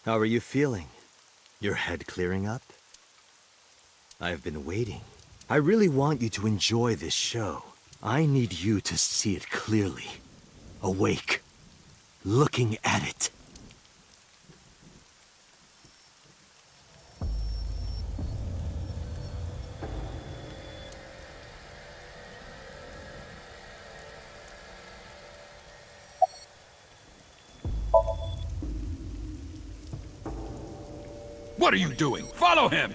How are you feeling? Your head clearing up? I've been waiting. I really want you to enjoy this show. I need you to see it clearly. Awake. Looking at it. What are you doing? Follow him!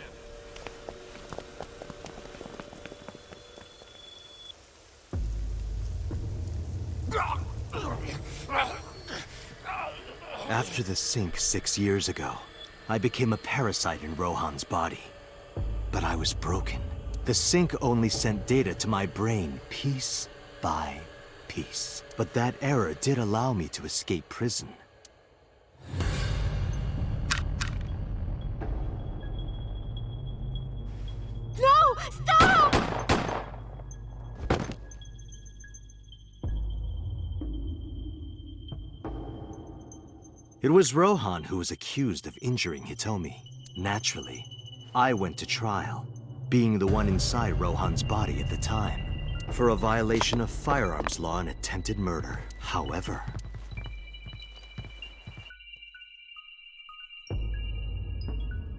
After the sink 6 years ago, I became a parasite in Rohan's body. But I was broken. The sink only sent data to my brain piece by piece. But that error did allow me to escape prison. No! Stop! It was Rohan who was accused of injuring Hitomi. Naturally, I went to trial, being the one inside Rohan's body at the time, for a violation of firearms law and attempted murder. However,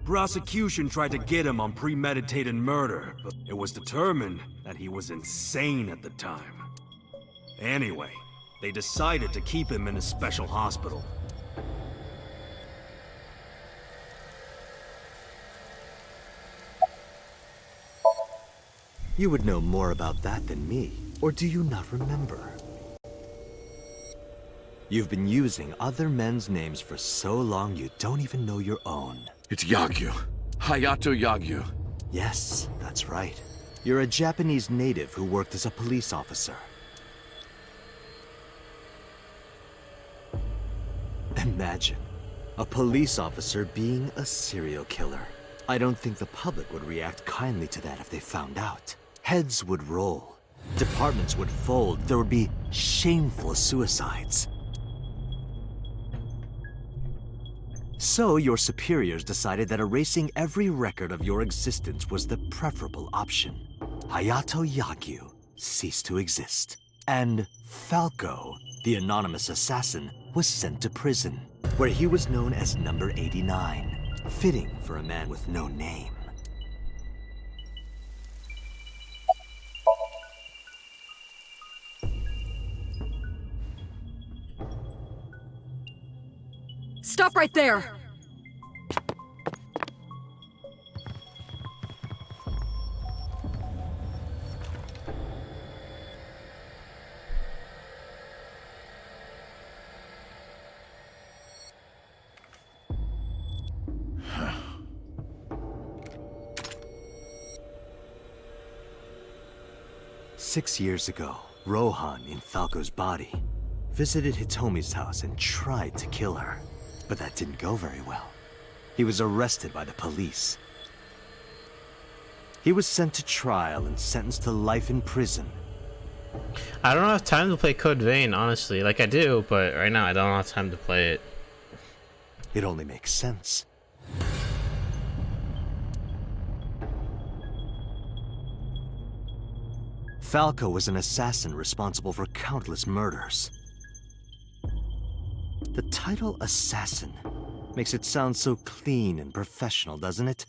prosecution tried to get him on premeditated murder, but it was determined that he was insane at the time. Anyway, they decided to keep him in a special hospital. you would know more about that than me, or do you not remember? You've been using other men's names for so long you don't even know your own. It's Yagyu. Hayato Yagyu. Yes, that's right. You're a Japanese native who worked as a police officer. Imagine, a police officer being a serial killer. I don't think the public would react kindly to that if they found out. Heads would roll. Departments would fold. There would be shameful suicides. So your superiors decided that erasing every record of your existence was the preferable option. Hayato Yagyu ceased to exist. And Falco, the anonymous assassin, was sent to prison, where he was known as Number 89, fitting for a man with no name. Stop right there! Six years ago, Rohan, in Falco's body, visited Hitomi's house and tried to kill her. But that didn't go very well. He was arrested by the police. He was sent to trial and sentenced to life in prison. I don't have time to play Code Vein, honestly. Like, I do, but right now I don't have time to play it. It only makes sense. Falco was an assassin responsible for countless murders. The title Assassin makes it sound so clean and professional, doesn't it?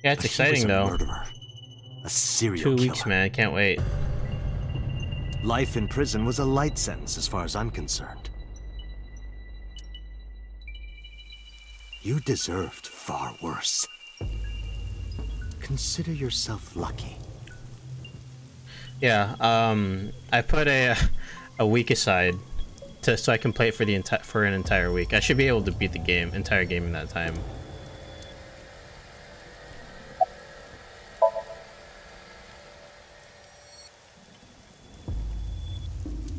Yeah, it's But exciting he was a though. murderer, a serial 2 killer. weeks, man. I can't wait. Life in prison was a light sentence as far as I'm concerned. You deserved far worse. Consider yourself lucky. Yeah, I put a week aside so I can play it for an entire week. I should be able to beat the entire game in that time.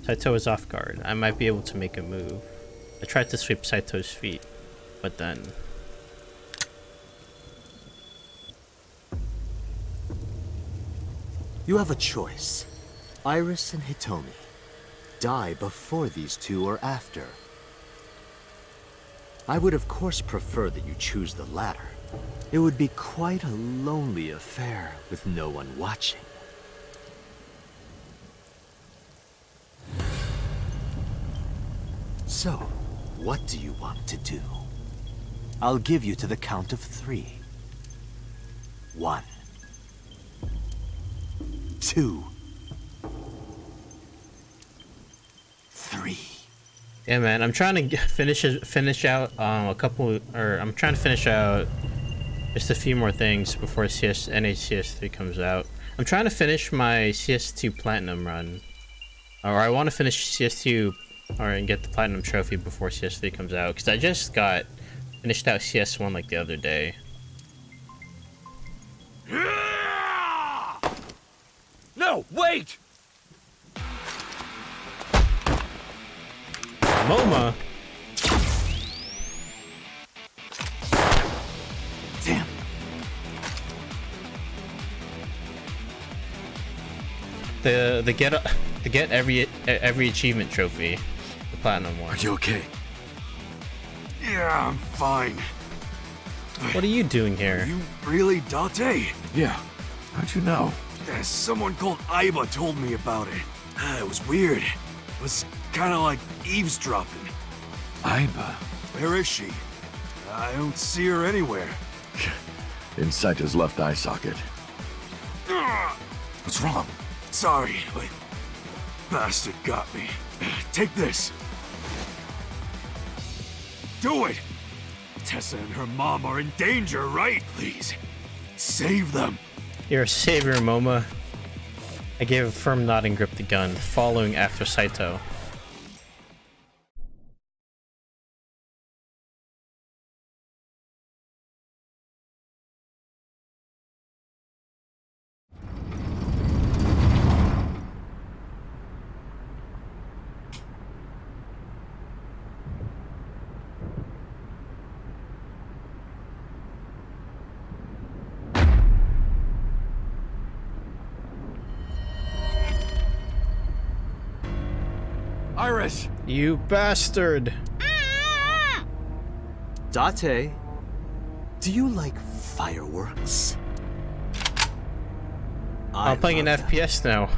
Saito is off guard. I might be able to make a move. I tried to sweep Saito's feet, but then... You have a choice. Iris and Hitomi. Die before these two or after. I would of course prefer that you choose the latter. It would be quite a lonely affair with no one watching. So, what do you want to do? I'll give you to the count of 3. 1, 2, 3. Yeah, man, I'm trying to finish out a couple, or I'm trying to finish out just a few more things before NHCS3 comes out. I'm trying to finish my CS2 Platinum run, or I want to finish CS2 and get the Platinum trophy before CS3 comes out, because I just finished out CS1 like the other day. No, wait! MoMA. Damn. The get every achievement trophy, the platinum one. Are you okay? Yeah, I'm fine. What are you doing here? You really Date? Yeah. How'd you know? Someone called Aiba told me about it. It was weird. It was kind of like eavesdropping. Aiba. Where is she? I don't see her anywhere. Inside his left eye socket. What's wrong? Sorry, but bastard got me. Take this. Do it! Tessa and her mom are in danger, right? Please, save them. You're a savior, MoMA. I gave a firm nod and gripped the gun, following after Saito. Iris! You bastard! Date, do you like fireworks? I'm playing an love them. FPS now.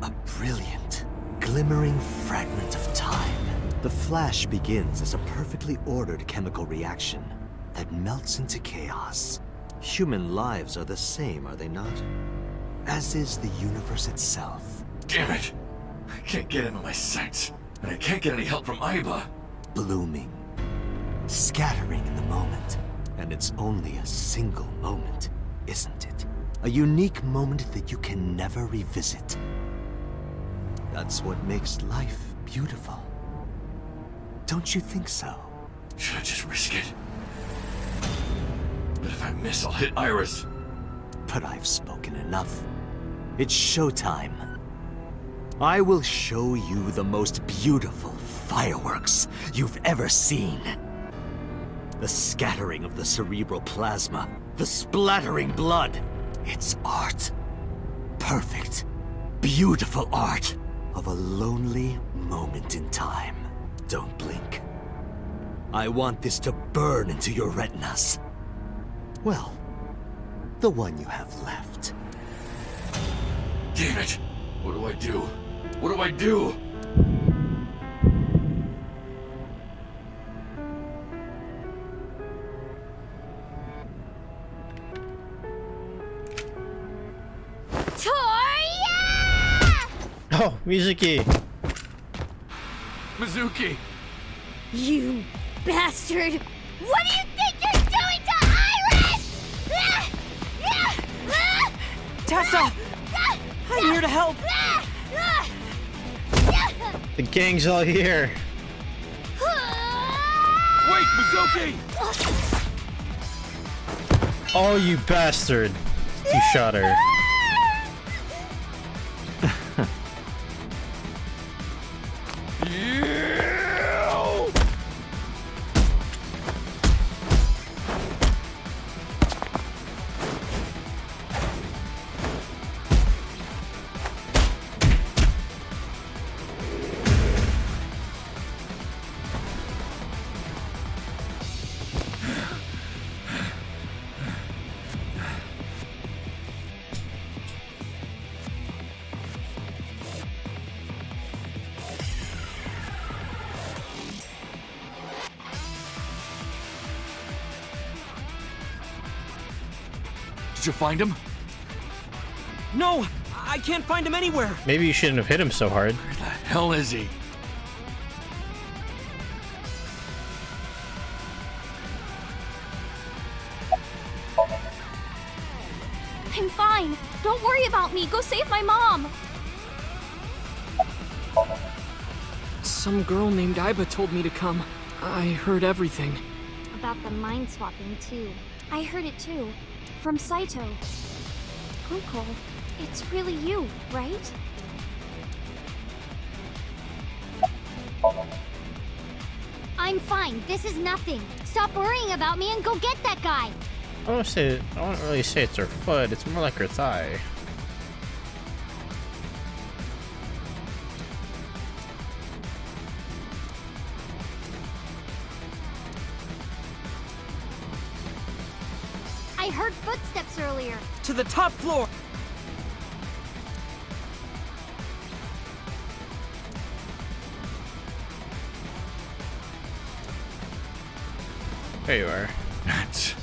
A brilliant, glimmering fragment of time. The flash begins as a perfectly ordered chemical reaction that melts into chaos. Human lives are the same, are they not? As is the universe itself. Damn it! I can't get into my sights, and I can't get any help from Aiba. Blooming, scattering in the moment. And it's only a single moment, isn't it? A unique moment that you can never revisit. That's what makes life beautiful. Don't you think so? Should I just risk it? But if I miss, I'll hit Iris. But I've spoken enough. It's showtime. I will show you the most beautiful fireworks you've ever seen. The scattering of the cerebral plasma, the splattering blood. It's art. Perfect, beautiful art of a lonely moment in time. Don't blink. I want this to burn into your retinas. Well, the one you have left. Damn it! What do I do? What do I do? Oh, Mizuki! Mizuki! You bastard! What do you think you're doing to Iris? Tessa! I'm here to help! The gang's all here! Wait, Mizuki! Oh, you bastard! You shot her. Did you find him? No, I can't find him anywhere. Maybe you shouldn't have hit him so hard. Where the hell is he? I'm fine. Don't worry about me. Go save my mom. Some girl named Iba told me to come. I heard everything. About the mind swapping, too. I heard it, too. From Saito. Uncle, it's really you, right? I'm fine. This is nothing. Stop worrying about me and go get that guy. I won't really say it's her foot. It's more like her thigh. I heard footsteps earlier. To the top floor. There you are. That's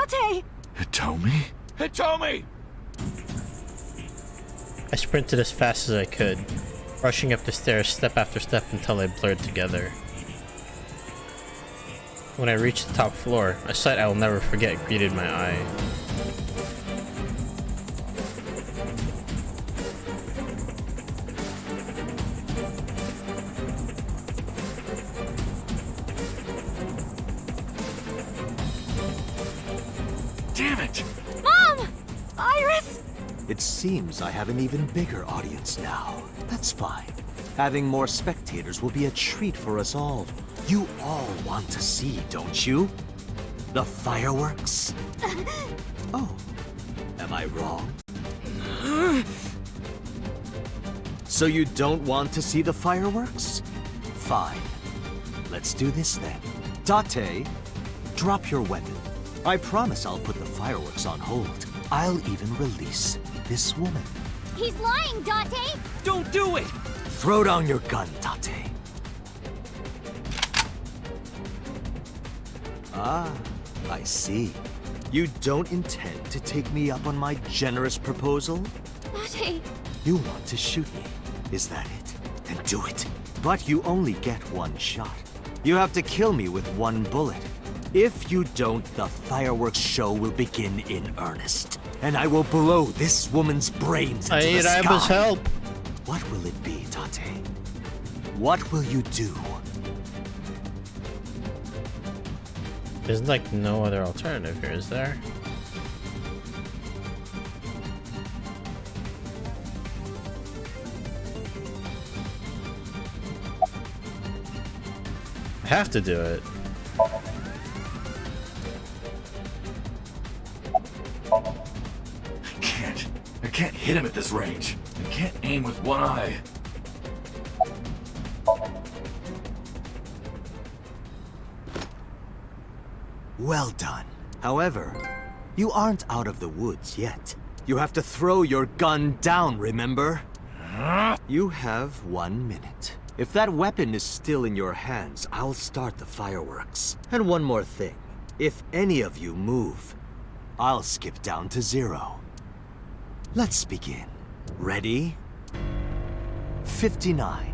Date! Hitomi? Hitomi! I sprinted as fast as I could, rushing up the stairs step after step until they blurred together. When I reached the top floor, a sight I will never forget greeted my eye. Damn it! Mom! Iris! It seems I have an even bigger audience now. That's fine. Having more spectators will be a treat for us all. You all want to see, don't you? The fireworks? Oh, am I wrong? So you don't want to see the fireworks? Fine. Let's do this then. Date, drop your weapon. I promise I'll put the fireworks on hold. I'll even release this woman. He's lying, Date! Don't do it! Throw down your gun, Date. Ah, I see. You don't intend to take me up on my generous proposal? Date! You want to shoot me, is that it? Then do it. But you only get one shot. You have to kill me with one bullet. If you don't, the fireworks show will begin in earnest. And I will blow this woman's brains into I the need sky. Iba's help. What will it be, Date? What will you do? There's like no other alternative here, is there? I have to do it. I can't hit him at this range. I can't aim with one eye. Well done. However, you aren't out of the woods yet. You have to throw your gun down, remember? You have 1 minute. If that weapon is still in your hands, I'll start the fireworks. And one more thing. If any of you move, I'll skip down to 0. Let's begin. Ready? 59.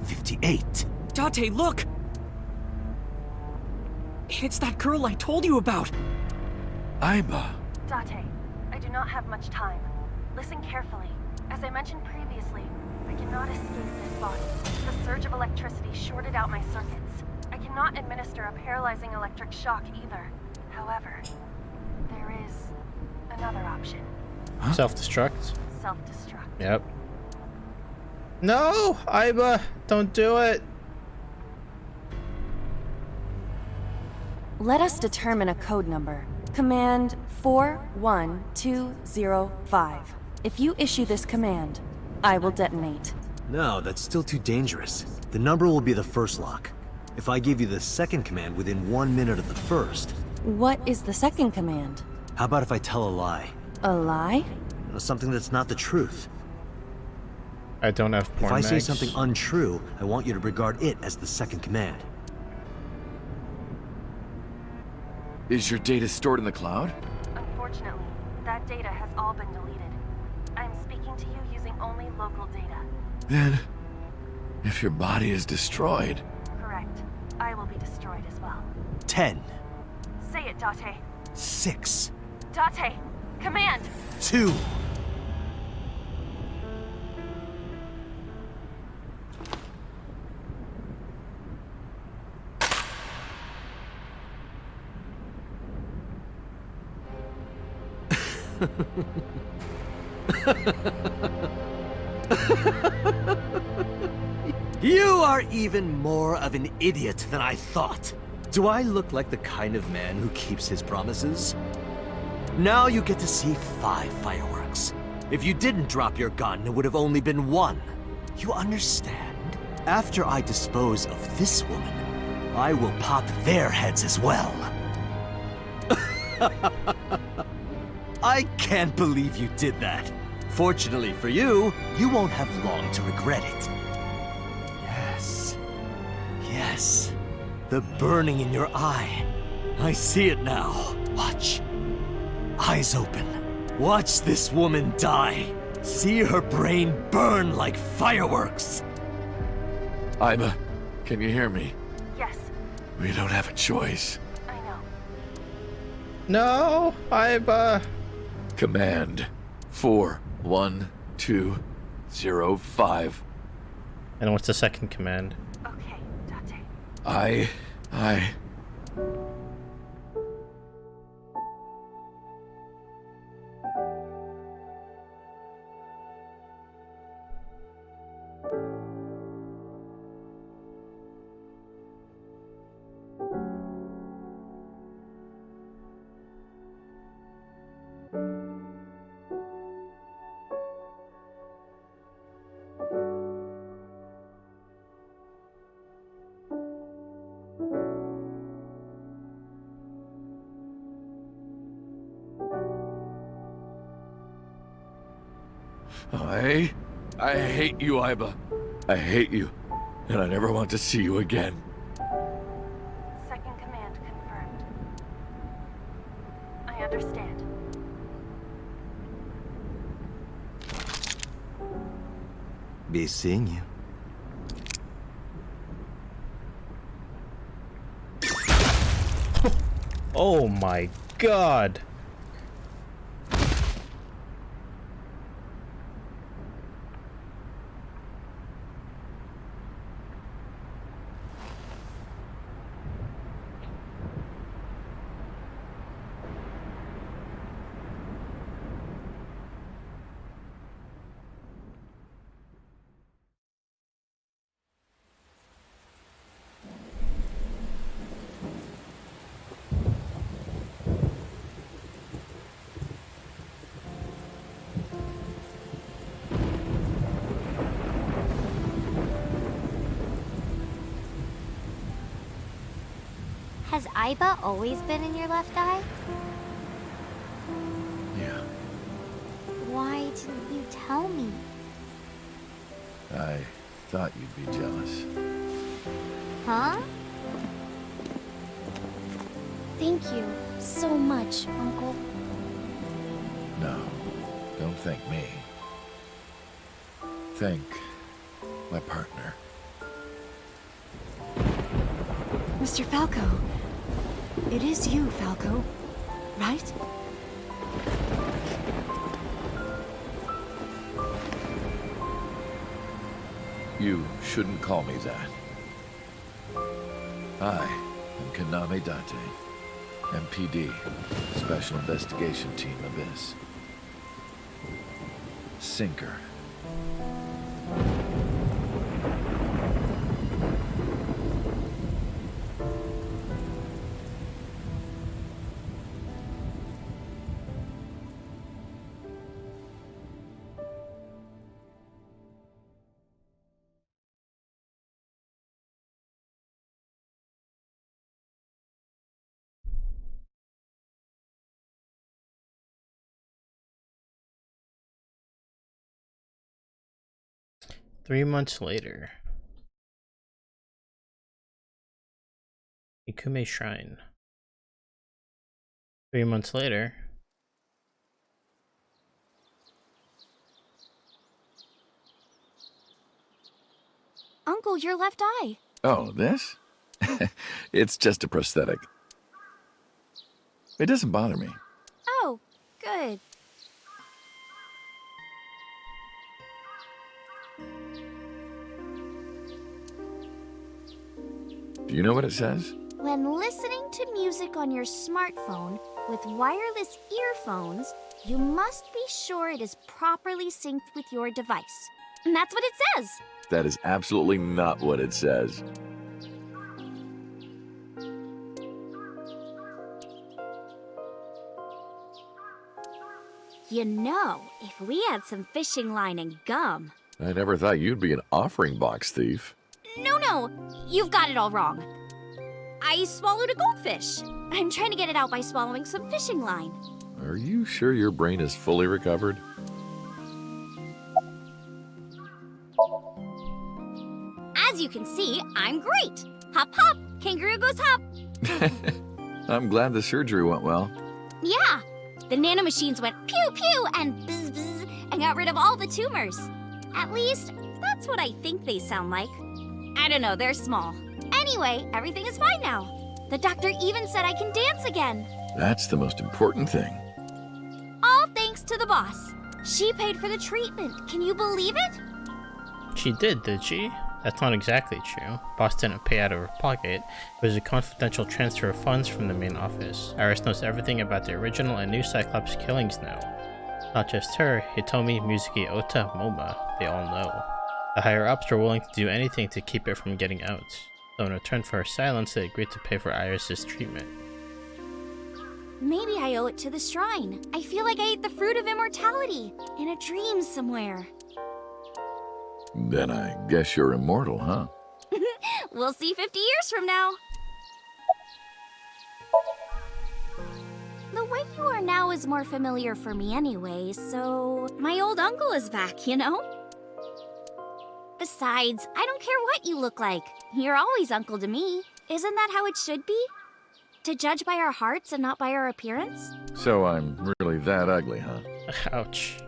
58. Date, look! It's that girl I told you about! Iba. Date, I do not have much time. Listen carefully. As I mentioned previously, I cannot escape this body. The surge of electricity shorted out my circuits. I cannot administer a paralyzing electric shock either. However, there is another option. Self-destruct? Self-destruct. Yep. No! Iba! Don't do it! Let us determine a code number. Command 41205. If you issue this command, I will detonate. No, that's still too dangerous. The number will be the first lock. If I give you the second command within 1 minute of the first... What is the second command? How about if I tell a lie? A lie? Something that's not the truth. I don't have porn If I say mags. something untrue, I want you to regard it as the second command. Is your data stored in the cloud? Unfortunately, that data has all been deleted. I'm speaking to you using only local data. Then, if your body is destroyed... Correct. I will be destroyed as well. 10, Say it, Date. 6, Date! Command! 2. You are even more of an idiot than I thought. Do I look like the kind of man who keeps his promises? Now you get to see 5 fireworks. If you didn't drop your gun, it would have only been 1. You understand? After I dispose of this woman, I will pop their heads as well. I can't believe you did that. Fortunately for you, you won't have long to regret it. Yes. Yes. The burning in your eye. I see it now. Watch. Eyes open. Watch this woman die. See her brain burn like fireworks. Iba, can you hear me? Yes, We don't have a choice. I know. No, Iba. Command 41205. And what's the second command? Okay, Date. I... I hate you, Iba. I hate you, and I never want to see you again. Second command confirmed. I understand. Be seeing you. Oh my god. Has Iba always been in your left eye? Yeah, Why didn't you tell me? I thought you'd be jealous. Huh? Thank you so much, Uncle. No, don't thank me. Thank my partner. Mr. Falco. It is you, Falco. Right? You shouldn't call me that. I am Kaname Date, MPD, Special Investigation Team Abyss. Sinker. Three months later. Ikume Shrine. 3 months later. Uncle, your left eye. Oh, this? It's just a prosthetic. It doesn't bother me. Oh, good. Do you know what it says? When listening to music on your smartphone with wireless earphones, you must be sure it is properly synced with your device. And that's what it says. That is absolutely not what it says. You know, if we had some fishing line and gum. I never thought you'd be an offering box thief. No, you've got it all wrong. I swallowed a goldfish. I'm trying to get it out by swallowing some fishing line. Are you sure your brain is fully recovered? As you can see, I'm great. Hop, hop, kangaroo goes hop. I'm glad the surgery went well. Yeah, the nanomachines went pew pew and bzz bzz and got rid of all the tumors. At least, that's what I think they sound like. I don't know, they're small. Anyway, everything is fine now. The doctor even said I can dance again. That's the most important thing. All thanks to the boss. She paid for the treatment. Can you believe it? She did she? That's not exactly true. Boss didn't pay out of her pocket. It was a confidential transfer of funds from the main office. Iris knows everything about the original and new Cyclops killings now. Not just her, Hitomi, Mizuki, Ota, Moma, they all know. The higher-ups were willing to do anything to keep it from getting out. So in return for her silence, they agreed to pay for Iris's treatment. Maybe I owe it to the shrine. I feel like I ate the fruit of immortality in a dream somewhere. Then I guess you're immortal, huh? We'll see 50 years from now. The way you are now is more familiar for me anyway, so my old uncle is back, you know? Besides, I don't care what you look like. You're always uncle to me. Isn't that how it should be? To judge by our hearts and not by our appearance? So I'm really that ugly, huh? Ouch.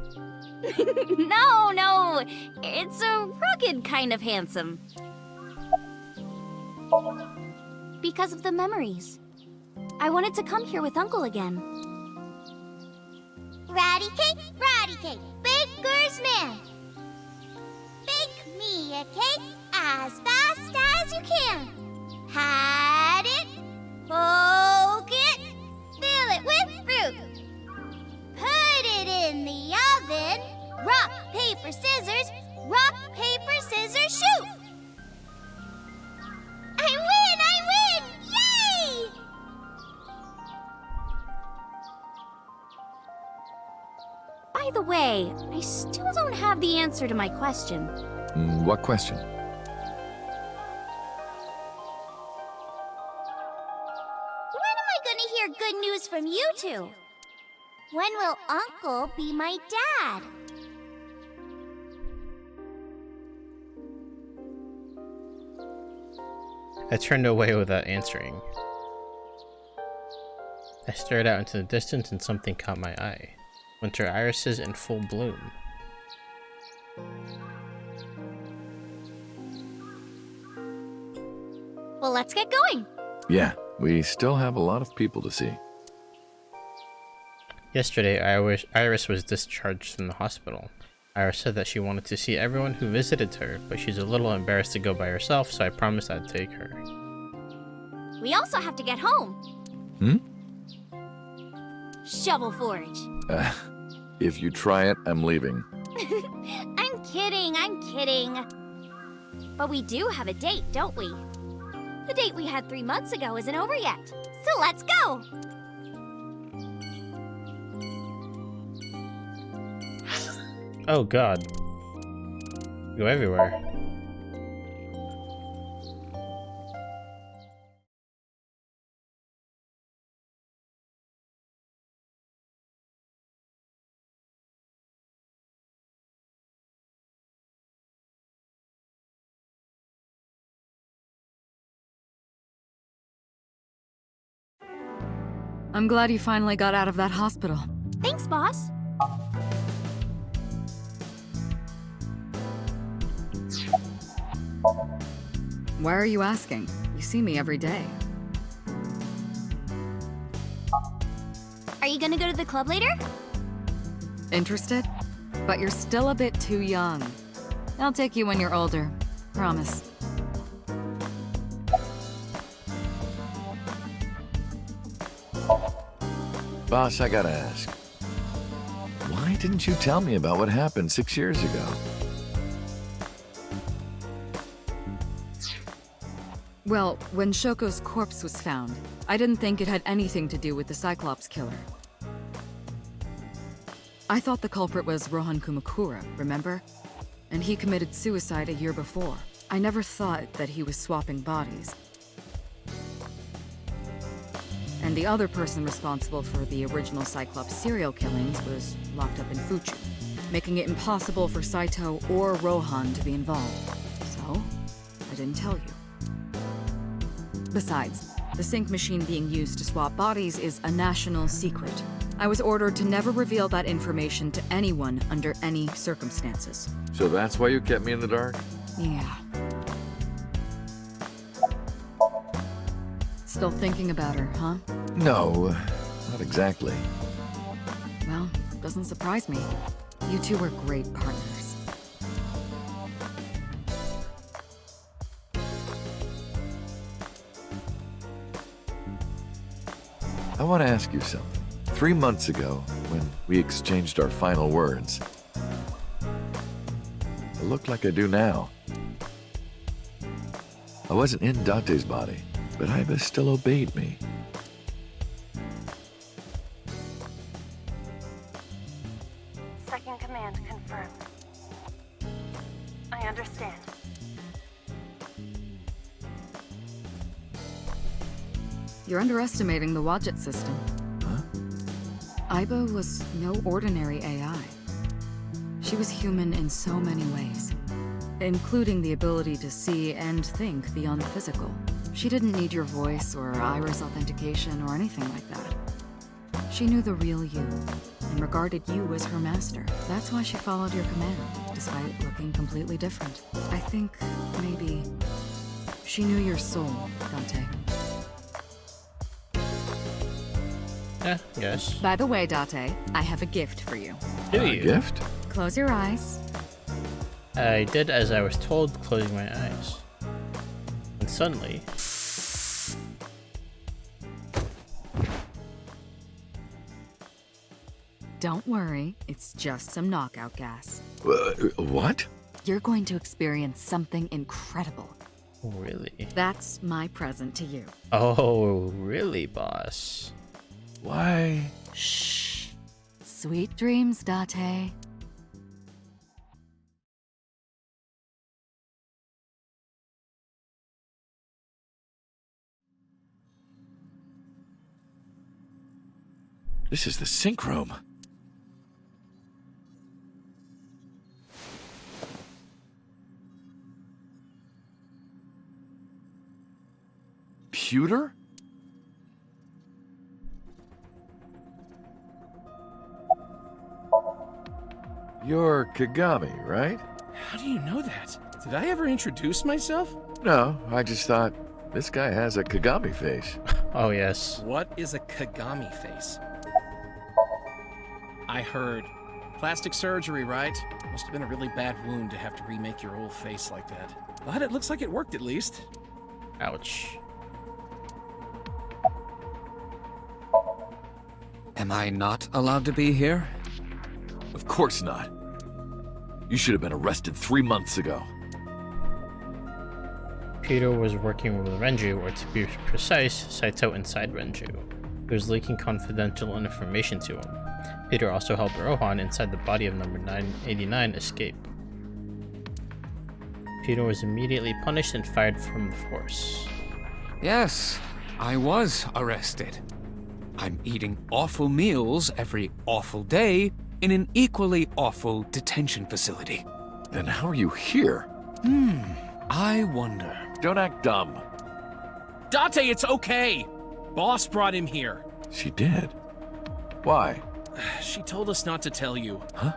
No, it's a rugged kind of handsome. Because of the memories. I wanted to come here with Uncle again. Ratty cake, baker's man. Bake me a cake as fast as you can. Had it, poke it, fill it with fruit. Put it in the oven. Rock, paper, scissors, shoot! I win! Yay! By the way, I still don't have the answer to my question. What question? When am I gonna hear good news from you two? When will Uncle be my dad? I turned away without answering. I stared out into the distance and something caught my eye. Winter irises in full bloom. Well, let's get going. Yeah, we still have a lot of people to see. Yesterday, Iris was discharged from the hospital. Iris said that she wanted to see everyone who visited her, but she's a little embarrassed to go by herself, so I promised I'd take her. We also have to get home. Shovel Forge. If you try it, I'm leaving. I'm kidding. But we do have a date, don't we? The date we had 3 months ago isn't over yet. So let's go! Oh god. Go everywhere. I'm glad you finally got out of that hospital. Thanks, boss. Why are you asking? You see me every day. Are you gonna go to the club later? Interested? But you're still a bit too young. I'll take you when you're older. Promise. Boss, I gotta ask. Why didn't you tell me about what happened 6 years ago? Well, when Shoko's corpse was found, I didn't think it had anything to do with the Cyclops killer. I thought the culprit was Rohan Kumakura, remember? And he committed suicide a year before. I never thought that he was swapping bodies. And the other person responsible for the original Cyclops serial killings was locked up in Fuchu, making it impossible for Saito or Rohan to be involved. So, I didn't tell you. Besides, the sync machine being used to swap bodies is a national secret. I was ordered to never reveal that information to anyone under any circumstances. So that's why you kept me in the dark? Yeah. Still thinking about her, huh? No, not exactly. Well, doesn't surprise me. You two were great partners. I want to ask you something. 3 months ago, when we exchanged our final words, it looked like I do now. I wasn't in Date's body, but Iba still obeyed me. Second command confirmed. I understand. You're underestimating the Wadjet system. Huh? Iba was no ordinary AI. She was human in so many ways, including the ability to see and think beyond the physical. She didn't need your voice or iris authentication or anything like that. She knew the real you and regarded you as her master. That's why she followed your command, despite looking completely different. I think maybe she knew your soul, Date. Yeah, yes. By the way, Date, I have a gift for you. Do A you? gift? Close your eyes. I did as I was told, closing my eyes. And suddenly... Don't worry, it's just some knockout gas. What? You're going to experience something incredible. Really? That's my present to you. Oh, really, boss? Why? Shh. Sweet dreams, Date. This is the sync room. Pewter? You're Kagami, right? How do you know that? Did I ever introduce myself? No, I just thought this guy has a Kagami face. Oh, yes. What is a Kagami face? I heard. Plastic surgery, right? Must have been a really bad wound to have to remake your old face like that. But it looks like it worked at least. Ouch. Am I not allowed to be here? Of course not. You should have been arrested 3 months ago. Peter was working with Renju, or to be precise, Saito inside Renju, who was leaking confidential information to him. Peter also helped Rohan inside the body of number 989 escape. Peter was immediately punished and fired from the force. Yes, I was arrested. I'm eating awful meals every awful day in an equally awful detention facility. Then how are you here? I wonder. Don't act dumb. Date, it's okay! Boss brought him here. She did? Why? She told us not to tell you. Huh?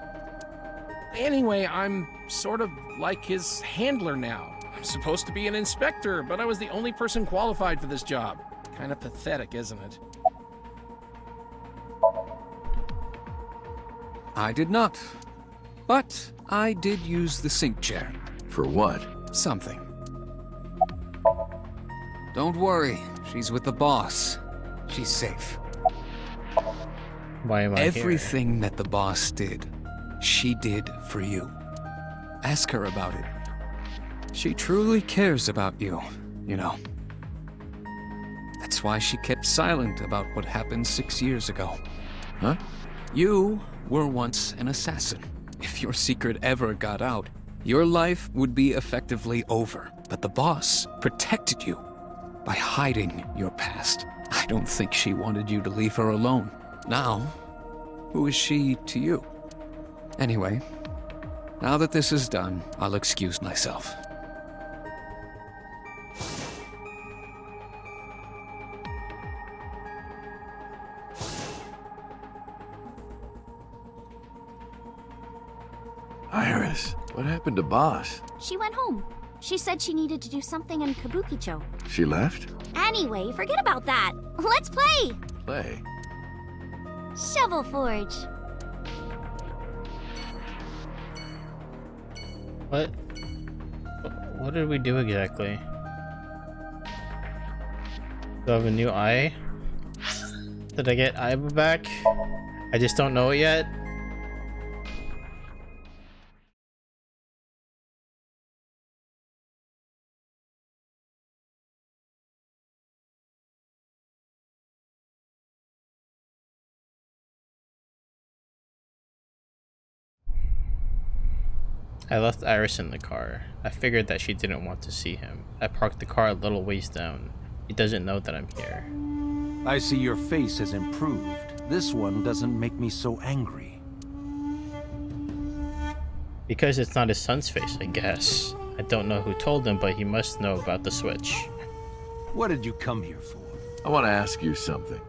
Anyway, I'm sort of like his handler now. I'm supposed to be an inspector, but I was the only person qualified for this job. Kind of pathetic, isn't it? I did not. But I did use the sink chair. For what? Something. Don't worry, she's with the boss. She's safe. Why am I Everything that the boss did, she did for you. Ask her about it. She truly cares about you, you know. That's why she kept silent about what happened 6 years ago. Huh? You were once an assassin. If your secret ever got out, your life would be effectively over. But the boss protected you by hiding your past. I don't think she wanted you to leave her alone. Now, who is she to you? Anyway, now that this is done, I'll excuse myself. Iris, what happened to Boss? She went home. She said she needed to do something in Kabukicho. She left? Anyway, forget about that. Let's play! Play. Shovel Forge. What? What did we do exactly? Do I have a new eye? Did I get Aiba back? I just don't know it yet. I left Iris in the car. I figured that she didn't want to see him. I parked the car a little ways down. He doesn't know that I'm here. I see your face has improved. This one doesn't make me so angry. Because it's not his son's face, I guess. I don't know who told him, but he must know about the switch. What did you come here for? I want to ask you something.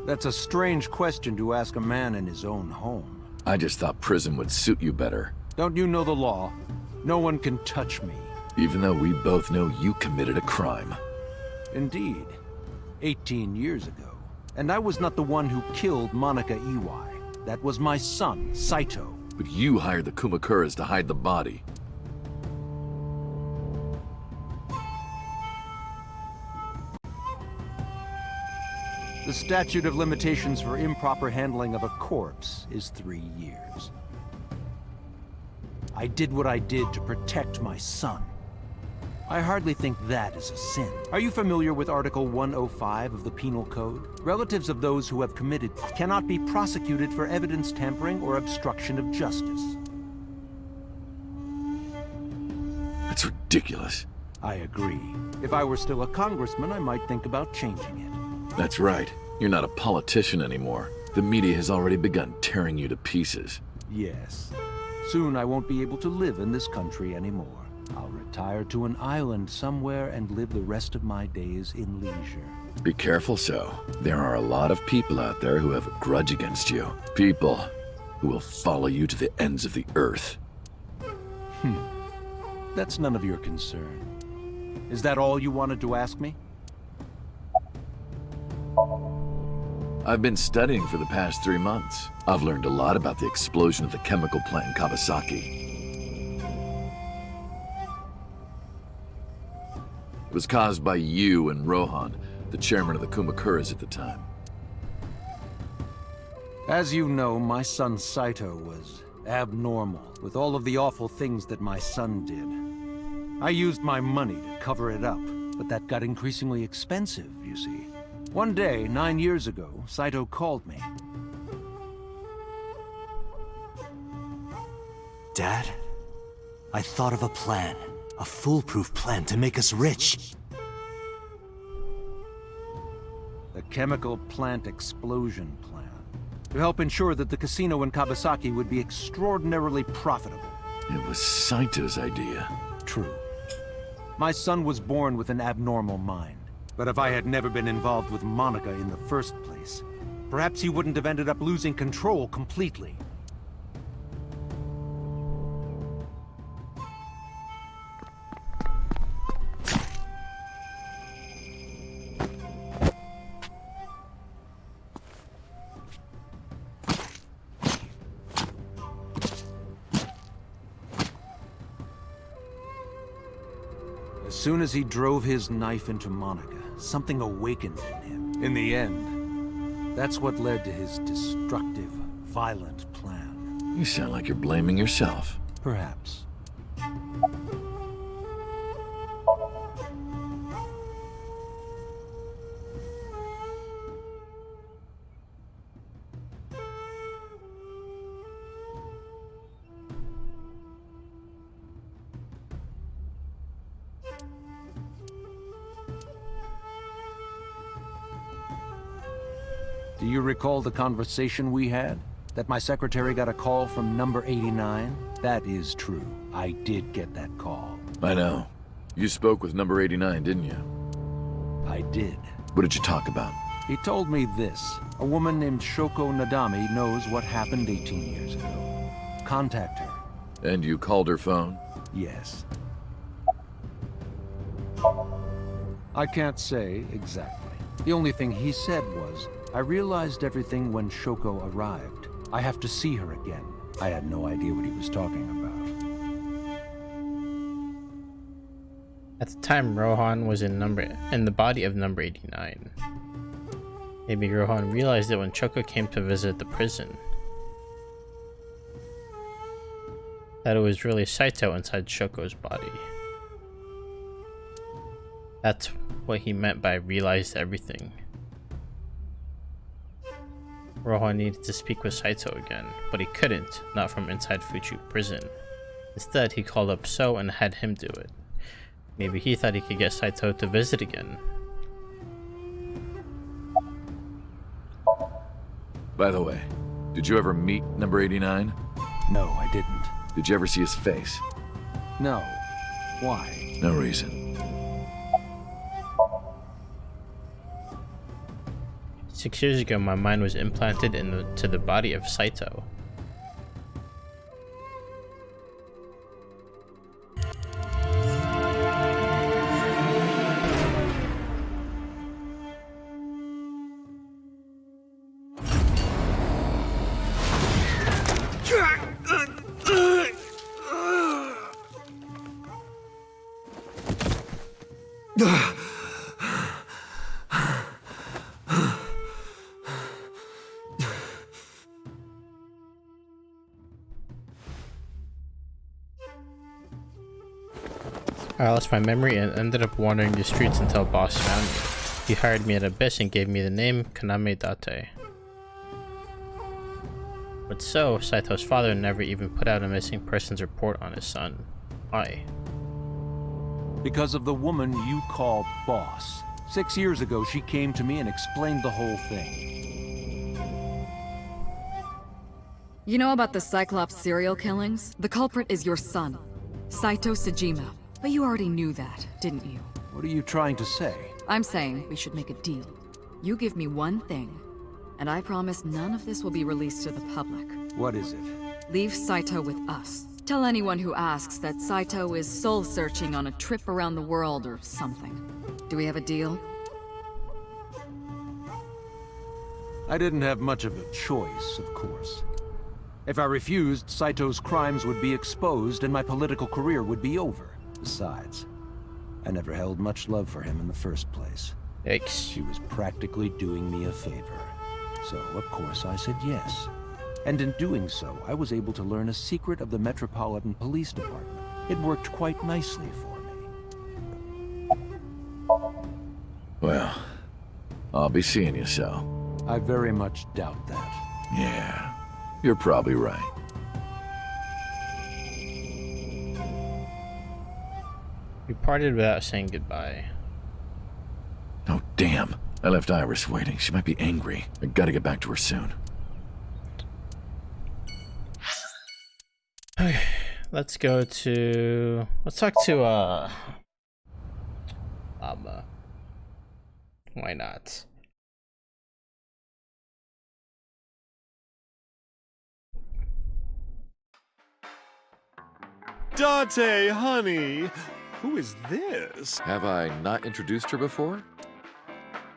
That's a strange question to ask a man in his own home. I just thought prison would suit you better. Don't you know the law? No one can touch me. Even though we both know you committed a crime. Indeed. 18 years ago. And I was not the one who killed Monica Iwai. That was my son, Saito. But you hired the Kumakuras to hide the body. The statute of limitations for improper handling of a corpse is 3 years. I did what I did to protect my son. I hardly think that is a sin. Are you familiar with Article 105 of the Penal Code? Relatives of those who have committed cannot be prosecuted for evidence tampering or obstruction of justice. That's ridiculous. I agree. If I were still a congressman, I might think about changing it. That's right. You're not a politician anymore. The media has already begun tearing you to pieces. Yes. Soon I won't be able to live in this country anymore. I'll retire to an island somewhere and live the rest of my days in leisure. Be careful, so. There are a lot of people out there who have a grudge against you. People who will follow you to the ends of the earth. That's none of your concern. Is that all you wanted to ask me? I've been studying for the past 3 months. I've learned a lot about the explosion of the chemical plant in Kawasaki. It was caused by you and Rohan, the chairman of the Kumakuras at the time. As you know, my son Saito was abnormal with all of the awful things that my son did. I used my money to cover it up, but that got increasingly expensive, you see. One day, 9 years ago, Saito called me. Dad, I thought of a plan. A foolproof plan to make us rich. The chemical plant explosion plan. To help ensure that the casino in Kawasaki would be extraordinarily profitable. It was Saito's idea. True. My son was born with an abnormal mind. But if I had never been involved with Monica in the first place, perhaps he wouldn't have ended up losing control completely. As soon as he drove his knife into Monica, something awakened in him. In the end, that's what led to his destructive, violent plan. You sound like you're blaming yourself. Perhaps. Do you recall the conversation we had? That my secretary got a call from number 89? That is true. I did get that call. I know. You spoke with number 89, didn't you? I did. What did you talk about? He told me this. A woman named Shoko Nadami knows what happened 18 years ago. Contact her. And you called her phone? Yes. I can't say exactly. The only thing he said was, I realized everything when Shoko arrived. I have to see her again. I had no idea what he was talking about. At the time, Rohan was in the body of number 89. Maybe Rohan realized it when Choco came to visit the prison. That it was really Saito inside Shoko's body. That's what he meant by realized everything. Rohan needed to speak with Saito again, but he couldn't, not from inside Fuchu prison. Instead, he called up So and had him do it. Maybe he thought he could get Saito to visit again. By the way, did you ever meet number 89? No, I didn't. Did you ever see his face? No. Why? No reason. 6 years ago, my mind was implanted into the body of Saito. I lost my memory and ended up wandering the streets until Boss found me. He hired me at Abyss and gave me the name Kaname Date. But so, Saito's father never even put out a missing persons report on his son. Why? Because of the woman you call Boss. 6 years ago, she came to me and explained the whole thing. You know about the Cyclops serial killings? The culprit is your son, Saito Sejima. But you already knew that, didn't you? What are you trying to say? I'm saying we should make a deal. You give me one thing, and I promise none of this will be released to the public. What is it? Leave Saito with us. Tell anyone who asks that Saito is soul-searching on a trip around the world or something. Do we have a deal? I didn't have much of a choice, of course. If I refused, Saito's crimes would be exposed and my political career would be over. Besides, I never held much love for him in the first place. Yikes. She was practically doing me a favor. So, of course, I said yes. And in doing so, I was able to learn a secret of the Metropolitan Police Department. It worked quite nicely for me. Well, I'll be seeing you, so. I very much doubt that. Yeah, you're probably right. We parted without saying goodbye. Oh, damn. I left Iris waiting. She might be angry. I gotta get back to her soon. Okay, let's talk to, Why not? Date, honey! Who is this? Have I not introduced her before?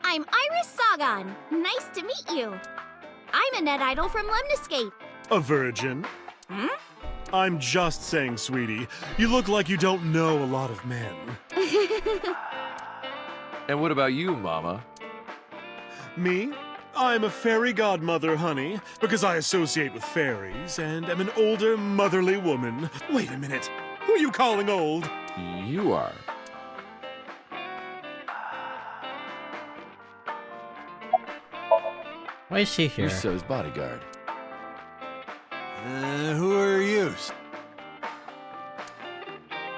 I'm Iris Sagan. Nice to meet you. I'm a net idol from Lemniscape. A virgin? Hmm? I'm just saying, sweetie. You look like you don't know a lot of men. And what about you, Mama? Me? I'm a fairy godmother, honey, because I associate with fairies and am an older, motherly woman. Wait a minute. Who are you calling old? You are. Why is she here? You're So's bodyguard. Who are you?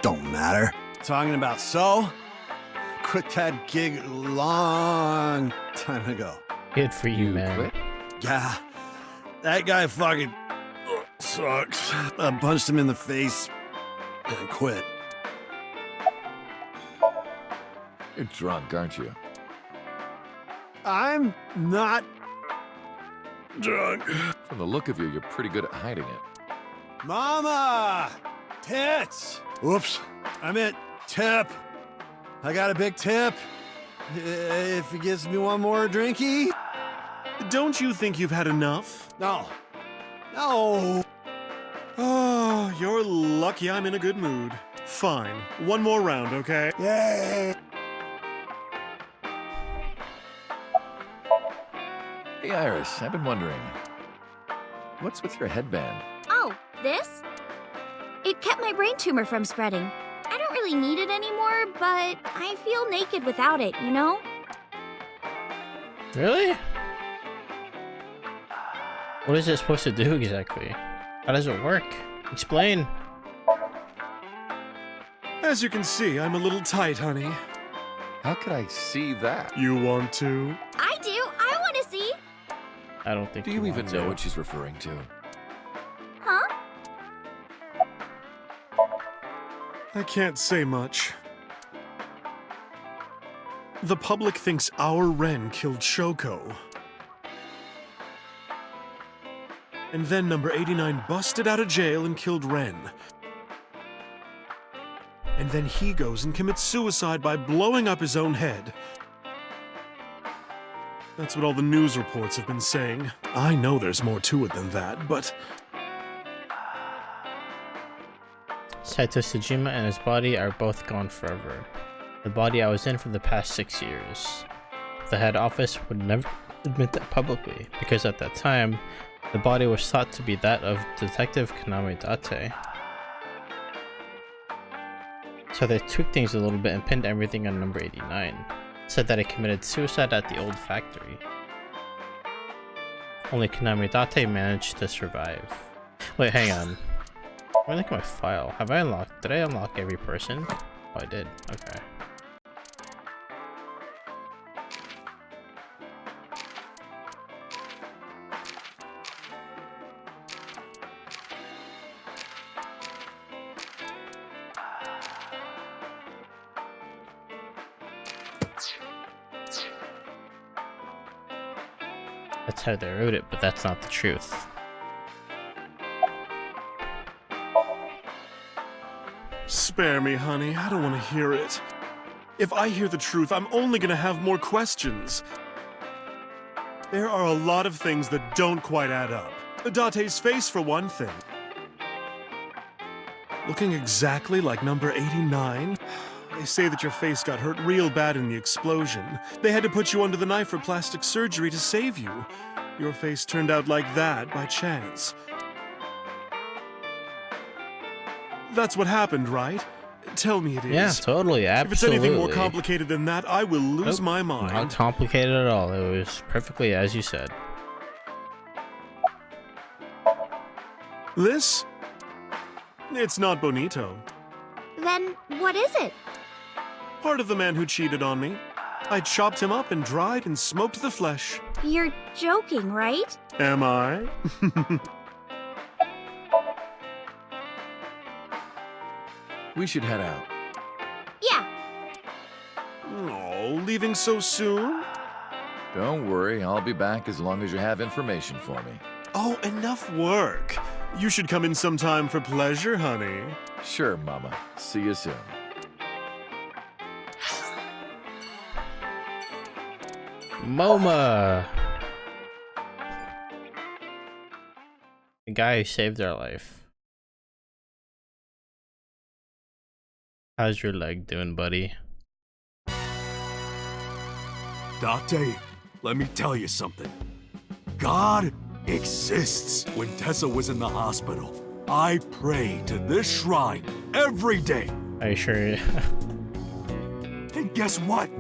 Don't matter. Talking about So? Quit that gig long time ago. Good for you, man. Quit? Yeah, that guy fucking sucks. I punched him in the face and quit. You're drunk, aren't you? I'm not drunk. From the look of you, you're pretty good at hiding it. Mama! Tits! Whoops. I meant tip. I got a big tip. If he gives me one more drinky. Don't you think you've had enough? No. No. Oh, you're lucky I'm in a good mood. Fine. One more round, okay? Yay! Hey, Iris, I've been wondering. What's with your headband? Oh, this? It kept my brain tumor from spreading. I don't really need it anymore, but I feel naked without it, you know? Really? What is it supposed to do exactly? How does it work? Explain. As you can see, I'm a little tight, honey. How could I see that? You want to? I do. I want to see. I don't think Do you even want know to. what she's referring to? Huh? I can't say much. The public thinks our Ren killed Shoko. And then number 89 busted out of jail and killed Ren. And then he goes and commits suicide by blowing up his own head. That's what all the news reports have been saying. I know there's more to it than that, but... Saito Sejima and his body are both gone forever. The body I was in for the past 6 years. The head office would never admit that publicly, because at that time, the body was thought to be that of Detective Kaname Date. So they tweaked things a little bit and pinned everything on number 89. Said that he committed suicide at the old factory. Only Kaname Date managed to survive. Wait, hang on. Let me look at my file. Have I unlocked? Did I unlock every person? Oh, I did. Okay. That's how they wrote it, but that's not the truth. Spare me, honey. I don't want to hear it. If I hear the truth, I'm only gonna have more questions. There are a lot of things that don't quite add up. Date's face, for one thing. Looking exactly like number 89? They say that your face got hurt real bad in the explosion. They had to put you under the knife for plastic surgery to save you. Your face turned out like that by chance. That's what happened, right? Tell me it is. Yeah, totally, absolutely. If it's anything more complicated than that, I will lose my mind. Not complicated at all. It was perfectly as you said. This? It's not bonito. Then what is it? Part of the man who cheated on me. I chopped him up and dried and smoked the flesh. You're joking, right? Am I? We should head out. Yeah. Oh, leaving so soon? Don't worry, I'll be back as long as you have information for me. Oh, enough work. You should come in sometime for pleasure, honey. Sure, Mama. See you soon. MoMA. The guy who saved our life. How's your leg doing, buddy? Dante, let me tell you something. God exists. When Tessa was in the hospital, I prayed to this shrine every day. Are you sure? And guess what?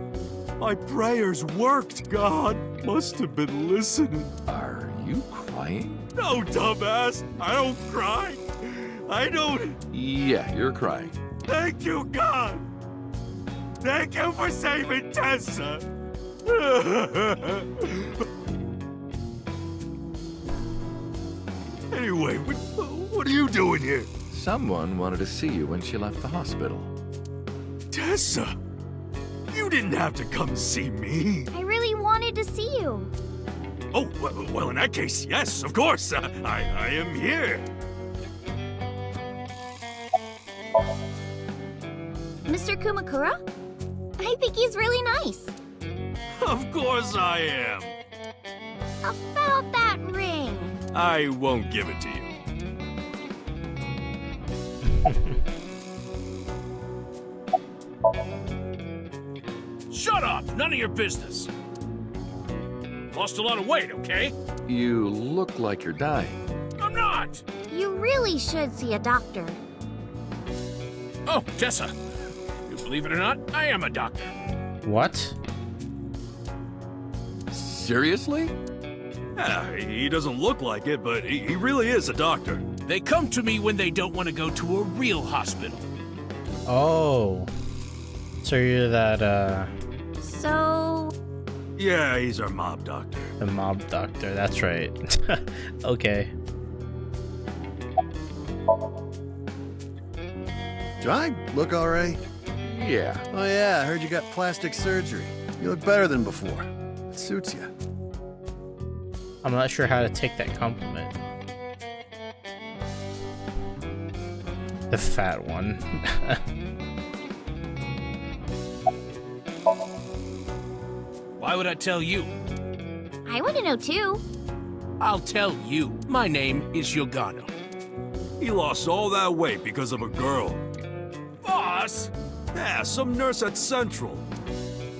My prayers worked. God must have been listening. Are you crying? No, dumbass. I don't cry. I don't. Yeah, you're crying. Thank you, God. Thank you for saving Tessa. Anyway, what are you doing here? Someone wanted to see you when she left the hospital. Tessa, you didn't have to come see me. I really wanted to see you. Oh, well, in that case, yes, of course. I am here. Mr. Kumakura? I think he's really nice. Of course I am. About that ring. I won't give it to you. Shut up! None of your business. Lost a lot of weight, okay? You look like you're dying. I'm not! You really should see a doctor. Oh, Tessa. You believe it or not, I am a doctor. What? Seriously? Yeah, he doesn't look like it, but he really is a doctor. They come to me when they don't want to go to a real hospital. Oh. So you're that, So... Yeah, he's our mob doctor. The mob doctor, that's right. Okay. Do I look all right? Yeah. Oh yeah, I heard you got plastic surgery. You look better than before. It suits you. I'm not sure how to take that compliment. The fat one. Why would I tell you? I want to know too. I'll tell you. My name is Yogano. He lost all that weight because of a girl. Boss! Yeah, some nurse at Central.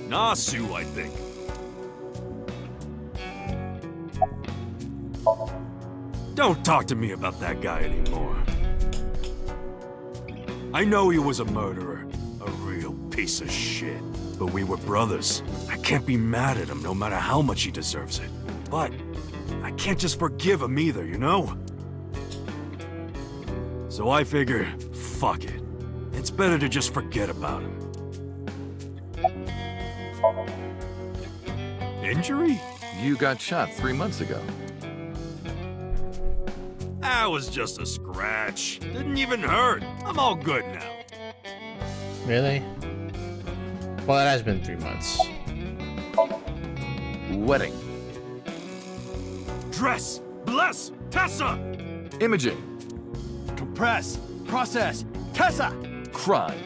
Nasu, I think. Don't talk to me about that guy anymore. I know he was a murderer, a real piece of shit. But we were brothers. I can't be mad at him no matter how much he deserves it. But I can't just forgive him either, you know? So I figure, fuck it. It's better to just forget about him. Injury? You got shot 3 months ago. That was just a scratch. Didn't even hurt. I'm all good now. Really? Well, it has been 3 months. Wedding. Dress! Bless! Tessa! Imaging. Compress. Process. Tessa! Crime.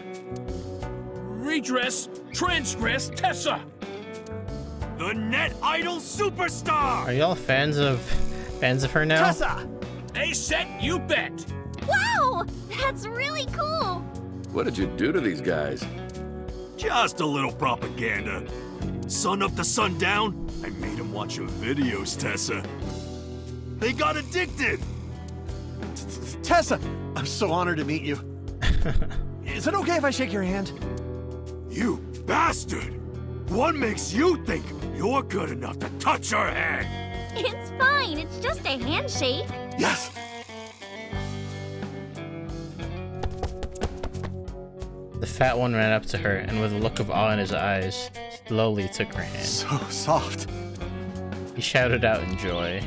Redress, transgress, Tessa! The net idol superstar! Are y'all fans of her now? Tessa! A set, you bet! Wow! That's really cool! What did you do to these guys? Just a little propaganda. Sun up to sundown, I made them watch your videos, Tessa. They got addicted! Tessa! I'm so honored to meet you. Is it okay if I shake your hand? You bastard! What makes you think you're good enough to touch her hand? It's fine, it's just a handshake. Yes! The fat one ran up to her and with a look of awe in his eyes, slowly took her hand. So soft. He shouted out in joy.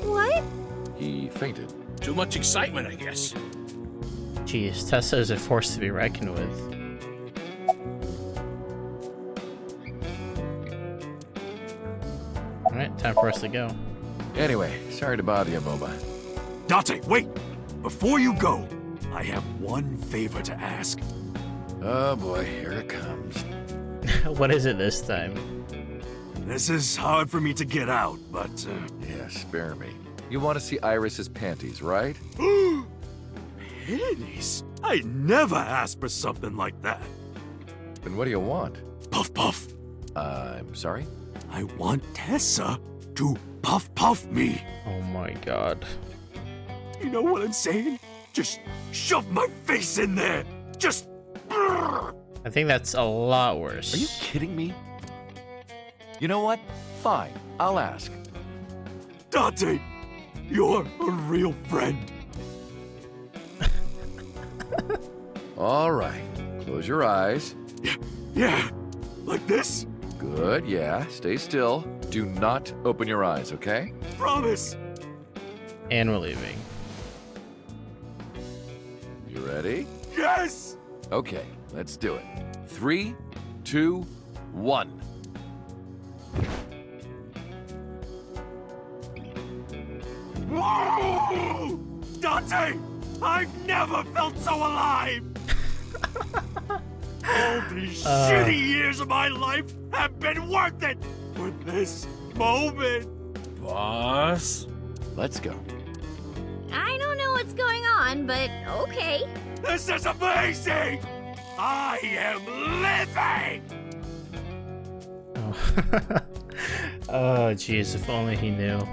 What? He fainted. Too much excitement, I guess. Jeez, Tessa is a force to be reckoned with. Alright, time for us to go. Anyway, sorry to bother you, Moba. Dante, wait! Before you go, I have one favor to ask. Oh boy, here it comes. What is it this time? This is hard for me to get out, but... Yeah, spare me. You want to see Iris's panties, right? Panties? I never asked for something like that. Then what do you want? Puff puff. I'm sorry? I want Tessa to puff me. Oh my god. You know what I'm saying? Just shove my face in there. Just... I think that's a lot worse. Are you kidding me? You know what? Fine, I'll ask. Dante, you're a real friend. All right, close your eyes. Yeah, like this? Good, yeah, stay still. Do not open your eyes, okay? Promise. And we're leaving. You ready? Yes! Okay, let's do it. 3, 2, 1. Whoa! Dante! I've never felt so alive! All these shitty years of my life have been worth it for this moment. Boss? Let's go. I don't know what's going on, but okay. This is amazing! I am living! Oh, jeez, if only he knew.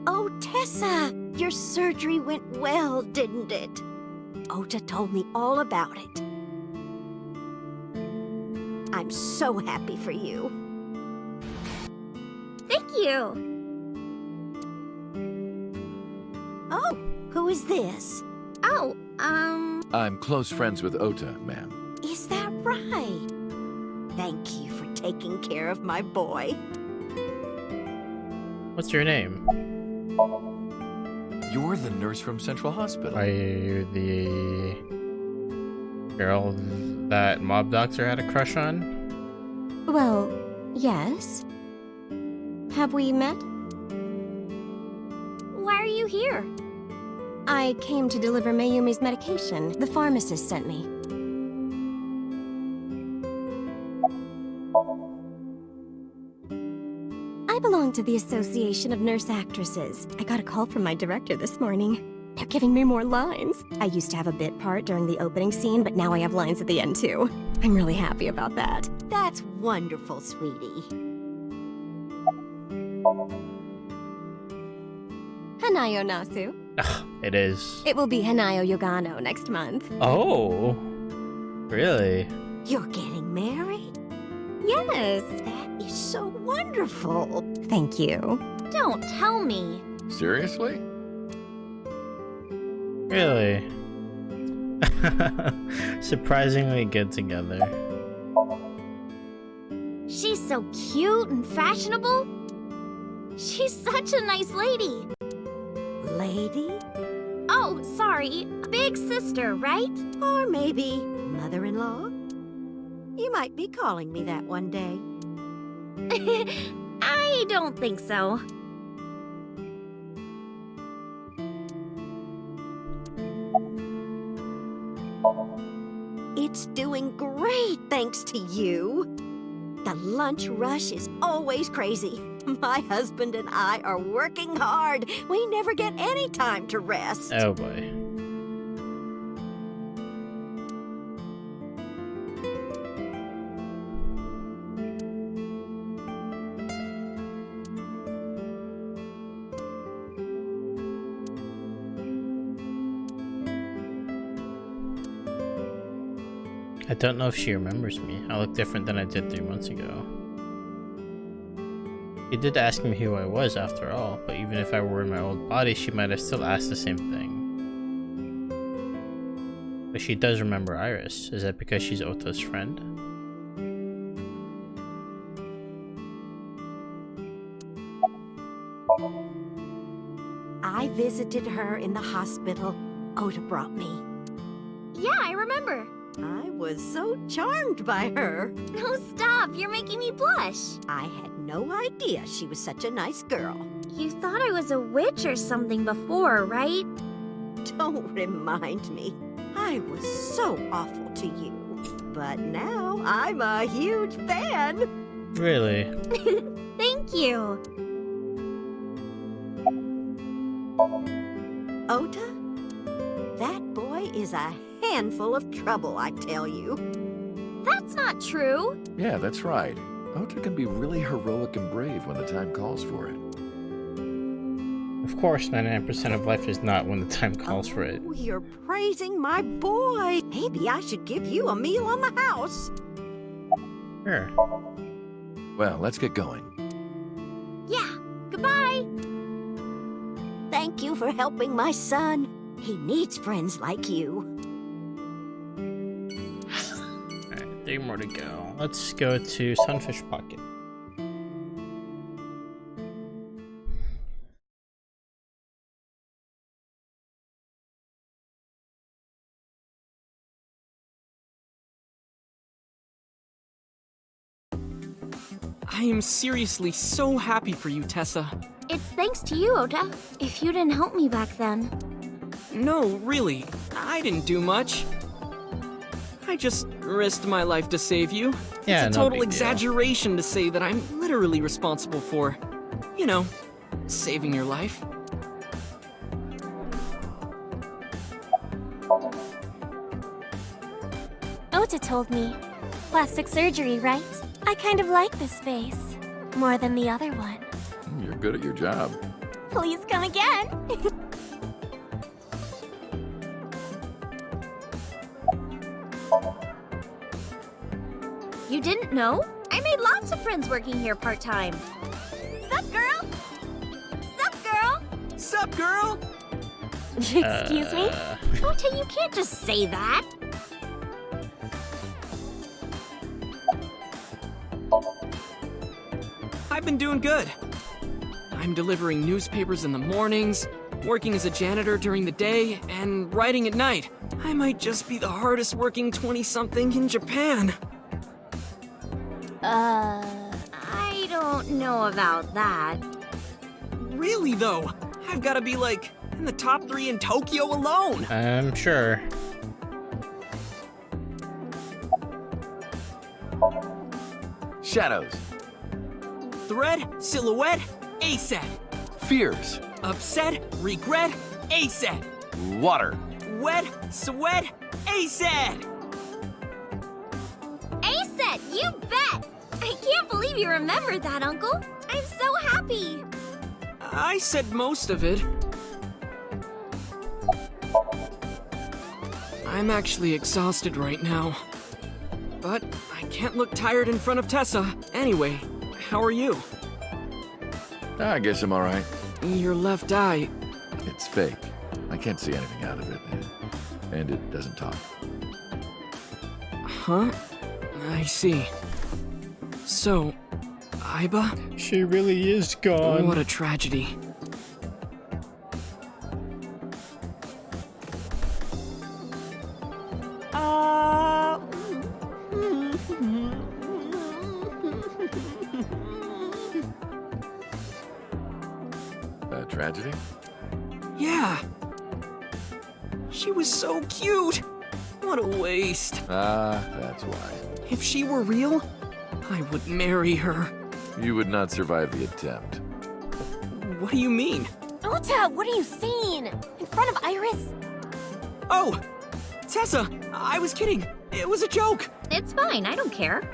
Oh, Tessa! Your surgery went well, didn't it? Ota told me all about it. I'm so happy for you. Thank you. Oh, who is this? Oh, I'm close friends with Ota, ma'am. Is that right? Thank you for taking care of my boy. What's your name? You're the nurse from Central Hospital. Are you the girl that Mob Doctor had a crush on? Well, yes. Have we met? why are you here? I came to deliver Mayumi's medication. The pharmacist sent me. I belong to the Association of Nurse Actresses. I got a call from my director this morning. They're giving me more lines. I used to have a bit part during the opening scene, but now I have lines at the end too. I'm really happy about that. That's wonderful, sweetie. Hanayo Nasu. It is. It will be Hanayo Yogano next month. Oh, really? You're getting married? Yes. That is so wonderful. Thank you. Don't tell me. Seriously? Really? Surprisingly good together. She's so cute and fashionable. She's such a nice lady. Lady? Oh, sorry. Big sister, right? Or maybe mother-in-law? You might be calling me that one day. I don't think so. It's doing great thanks to you. The lunch rush is always crazy. My husband and I are working hard. We never get any time to rest. Oh boy. I don't know if she remembers me. I look different than I did 3 months ago. She did ask me who I was after all, but even if I were in my old body, she might have still asked the same thing. But she does remember Iris. Is that because she's Ota's friend? I visited her in the hospital. Ota brought me. Yeah, I remember. I was so charmed by her. No, stop. You're making me blush. I had no idea she was such a nice girl. You thought I was a witch or something before, right? Don't remind me. I was so awful to you. But now I'm a huge fan. Really? Thank you. Ota? That boy is a handful of trouble, I tell you. That's not true. Yeah, that's right. Ota can be really heroic and brave when the time calls for it. Of course, 99% of life is not when the time calls for it. Oh, you're praising my boy. Maybe I should give you a meal on the house. Sure. Well, let's get going. Yeah, goodbye. Thank you for helping my son. He needs friends like you. Alright, 3 more to go. Let's go to Sunfish Pocket. I am seriously so happy for you, Tessa. It's thanks to you, Ota. If you didn't help me back then. No, really, I didn't do much. I just risked my life to save you. Yeah, it's a no total big deal. exaggeration to say that I'm literally responsible for, you know, saving your life. Ota told me. Plastic surgery, right? I kind of like this face. More than the other one. You're good at your job. Please come again. You didn't know? I made lots of friends working here part-time. Sup, girl? Sup, girl? Sup, girl? Excuse me? Ota, you can't just say that. I've been doing good. I'm delivering newspapers in the mornings, working as a janitor during the day, and writing at night. I might just be the hardest working 20-something in Japan. I don't know about that. Really, though? I've got to be, like, in the top 3 in Tokyo alone. I'm sure. Shadows. Thread, silhouette, A-set. Fears. Upset, regret, A-set. Water. Wet, sweat, A-set. A-set, you bet! I can't believe you remembered that, Uncle. I'm so happy. I said most of it. I'm actually exhausted right now. But I can't look tired in front of Tessa. Anyway, how are you? I guess I'm alright. Your left eye... It's fake. I can't see anything out of it. And it doesn't talk. Huh? I see. So, Aiba? She really is gone. What a tragedy. A tragedy? Yeah. She was so cute. What a waste. That's why. If she were real, I would marry her. You would not survive the attempt. What do you mean? Ota, what are you saying? In front of Iris? Oh! Tessa, I was kidding. It was a joke. It's fine, I don't care.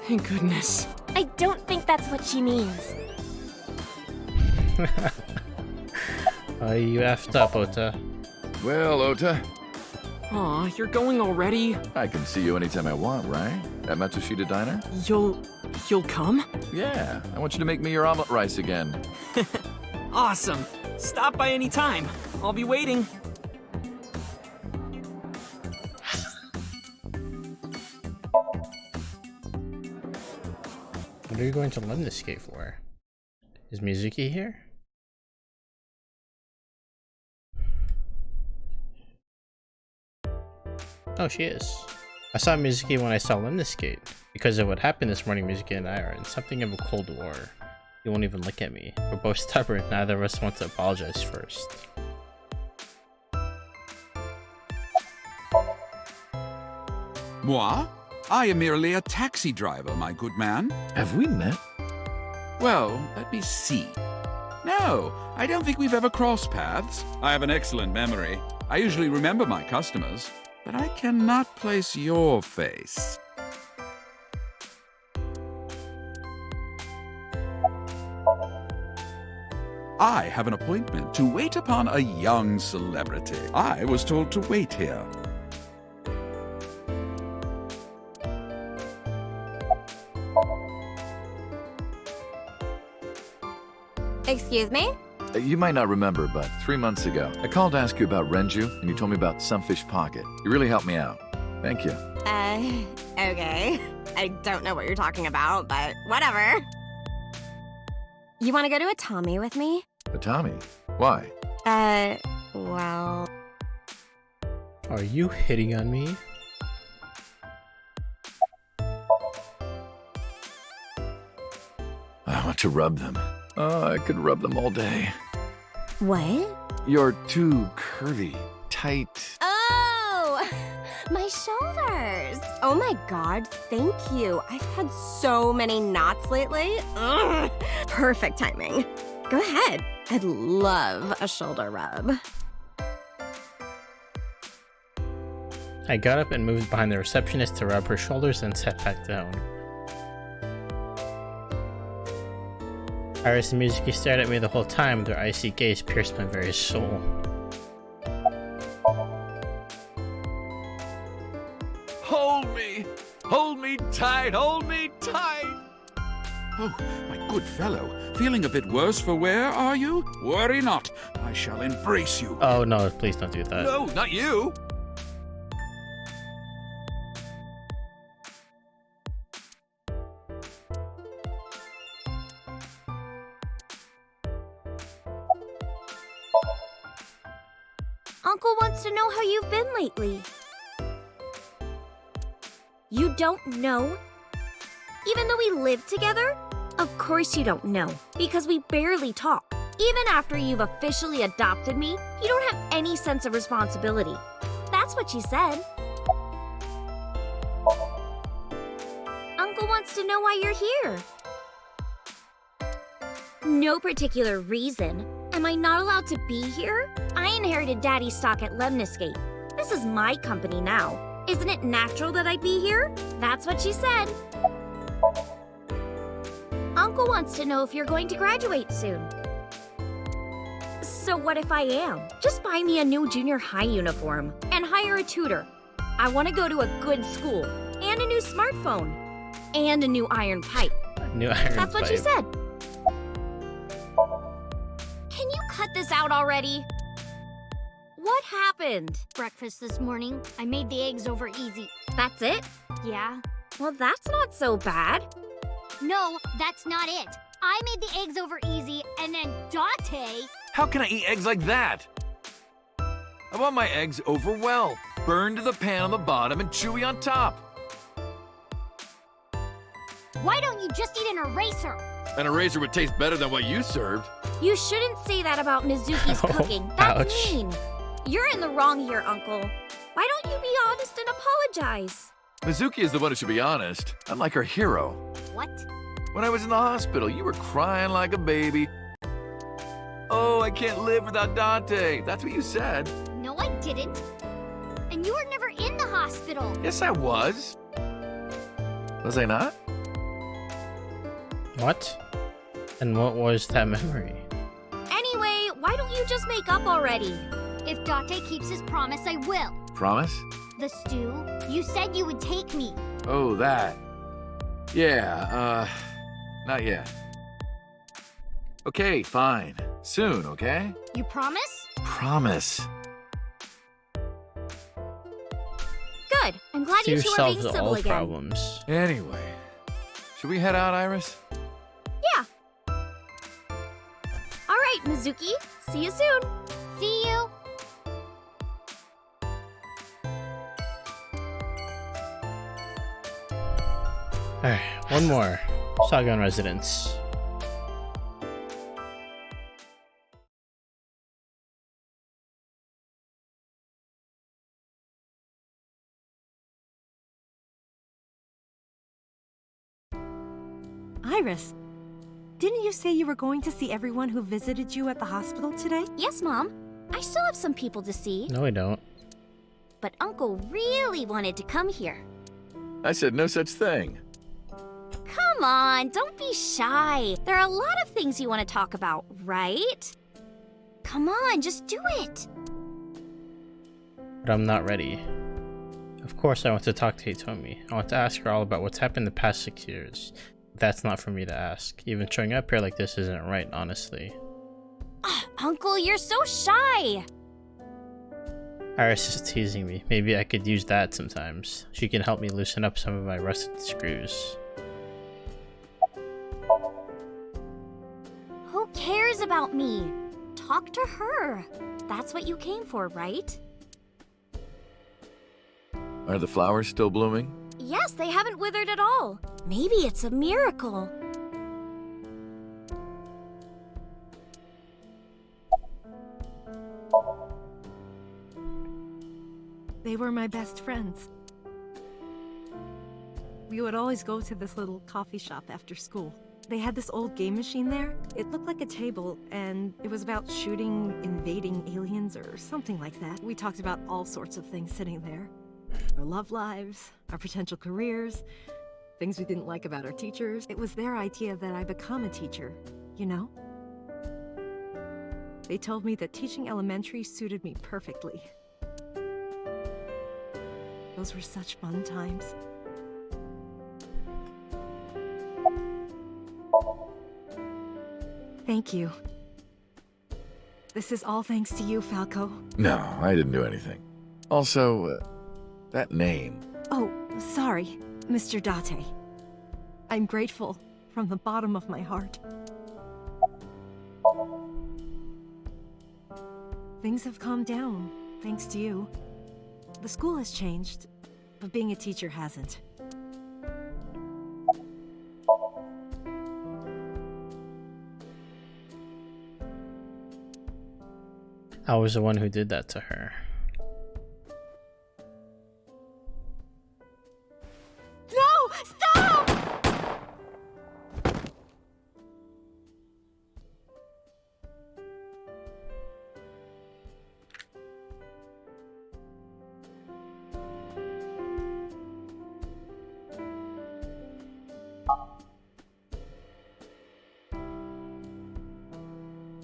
Thank goodness. I don't think that's what she means. You effed up, Ota. Well, Ota. Aw, you're going already? I can see you anytime I want, right? At Matsushita Diner? You'll You'll come? Yeah, I want you to make me your omelet rice again. Awesome. Stop by any time. I'll be waiting. What are you going to Lemniscate for? Is Mizuki here? Oh, she is. I saw Mizuki when I saw Lemniscate. Because of what happened this morning, Mizuki and I are in something of a cold war. You won't even look at me. We're both stubborn. Neither of us want to apologize first. Moi? I am merely a taxi driver, my good man. Have we met? Well, let me see. No, I don't think we've ever crossed paths. I have an excellent memory. I usually remember my customers, but I cannot place your face. I have an appointment to wait upon a young celebrity. I was told to wait here. Excuse me? You might not remember, but 3 months ago, I called to ask you about Renju, and you told me about Sunfish Pocket. You really helped me out. Thank you. Okay. I don't know what you're talking about, but whatever. You want to go to a Tommy with me? A Tommy? Why? Well... Are you hitting on me? I want to rub them. Oh, I could rub them all day. What? You're too curvy, tight. Oh! My shoulders! Oh my god, thank you. I've had so many knots lately. Ugh. Perfect timing. Go ahead. I'd love a shoulder rub. I got up and moved behind the receptionist to rub her shoulders and sat back down. Iris and Mizuki stared at me the whole time. Their icy gaze pierced my very soul. Hold me! Hold me tight! Hold me tight! Oh, my good fellow. Feeling a bit worse for wear, are you? Worry not. I shall embrace you. Oh no, please don't do that. No, not you! Uncle wants to know how you've been lately. You don't know? Even though we live together? Of course you don't know, because we barely talk. Even after you've officially adopted me, you don't have any sense of responsibility. That's what she said. Uncle wants to know why you're here. No particular reason. Am I not allowed to be here? I inherited Daddy's stock at Lemniscate. This is my company now. Isn't it natural that I'd be here? That's what she said. Uncle wants to know if you're going to graduate soon. So what if I am? Just buy me a new junior high uniform and hire a tutor. I want to go to a good school and a new smartphone and a new iron pipe. New iron That's what pipe. she said. Can you cut this out already? What happened? Breakfast this morning. I made the eggs over easy. That's it? Yeah. Well, that's not so bad. No, that's not it. I made the eggs over easy, and then Dante... How can I eat eggs like that? I want my eggs over well. Burned to the pan on the bottom and chewy on top. Why don't you just eat an eraser? An eraser would taste better than what you served. You shouldn't say that about Mizuki's Oh, cooking. That's ouch. mean. You're in the wrong here, Uncle. Why don't you be honest and apologize? Mizuki is the one who should be honest. I'm like her hero. What? When I was in the hospital, you were crying like a baby. Oh, I can't live without Dante. That's what you said. No, I didn't. And you were never in the hospital. Yes, I was. Was I not? What? And what was that memory? Anyway, why don't you just make up already? If Dante keeps his promise, I will. Promise? The stew, you said you would take me. Oh, that. Yeah, not yet. Okay, fine. Soon, okay? You promise? Promise. Good. I'm glad you Two two are being solves civil all again. problems. Anyway, should we head out, Iris? Yeah. All right, Mizuki. See you soon. See you. Alright, one more. Shotgun residence. Iris, didn't you say you were going to see everyone who visited you at the hospital today? Yes, Mom. I still have some people to see. No, I don't. But Uncle really wanted to come here. I said no such thing. Come on, don't be shy. There are a lot of things you want to talk about, right? Come on, just do it. But I'm not ready. Of course I want to talk to Hitomi. I want to ask her all about what's happened the past 6 years. That's not for me to ask. Even showing up here like this isn't right, honestly. Uncle, you're so shy. Iris is teasing me. Maybe I could use that sometimes. She can help me loosen up some of my rusted screws. Who cares about me? Talk to her. That's what you came for, right? Are the flowers still blooming? Yes, they haven't withered at all. Maybe it's a miracle. They were my best friends. We would always go to this little coffee shop after school. They had this old game machine there. It looked like a table, and it was about shooting invading aliens or something like that. We talked about all sorts of things sitting there. Our love lives, our potential careers, things we didn't like about our teachers. It was their idea that I become a teacher, you know? They told me that teaching elementary suited me perfectly. Those were such fun times. Thank you. This is all thanks to you, Falco. No, I didn't do anything. Also, that name. Oh, sorry, Mr. Date. I'm grateful from the bottom of my heart. Things have calmed down, thanks to you. The school has changed, but being a teacher hasn't. I was the one who did that to her. No! Stop!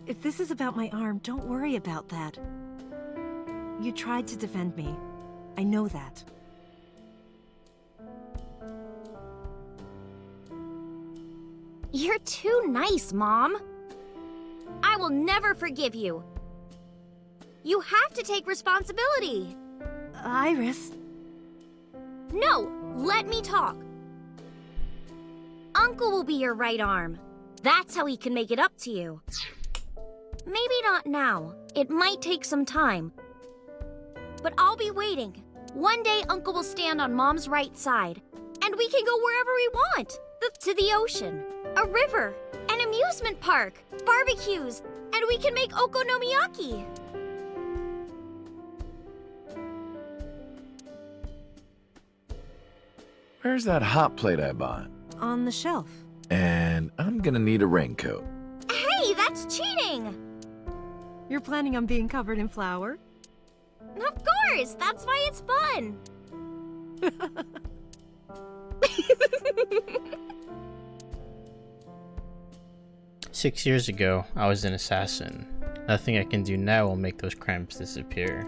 If this is about my arm, don't worry about that. You tried to defend me. I know that. You're too nice, Mom. I will never forgive you. You have to take responsibility. Iris. No, let me talk. Uncle will be your right arm. That's how he can make it up to you. Maybe not now. It might take some time. But I'll be waiting. One day Uncle will stand on Mom's right side, and we can go wherever we want. To the ocean, a river, an amusement park, barbecues, and we can make okonomiyaki. Where's that hot plate I bought? On the shelf. And I'm gonna need a raincoat. Hey, that's cheating! You're planning on being covered in flour? Of course! That's why it's fun! 6 years ago, I was an assassin. Nothing I can do now will make those cramps disappear.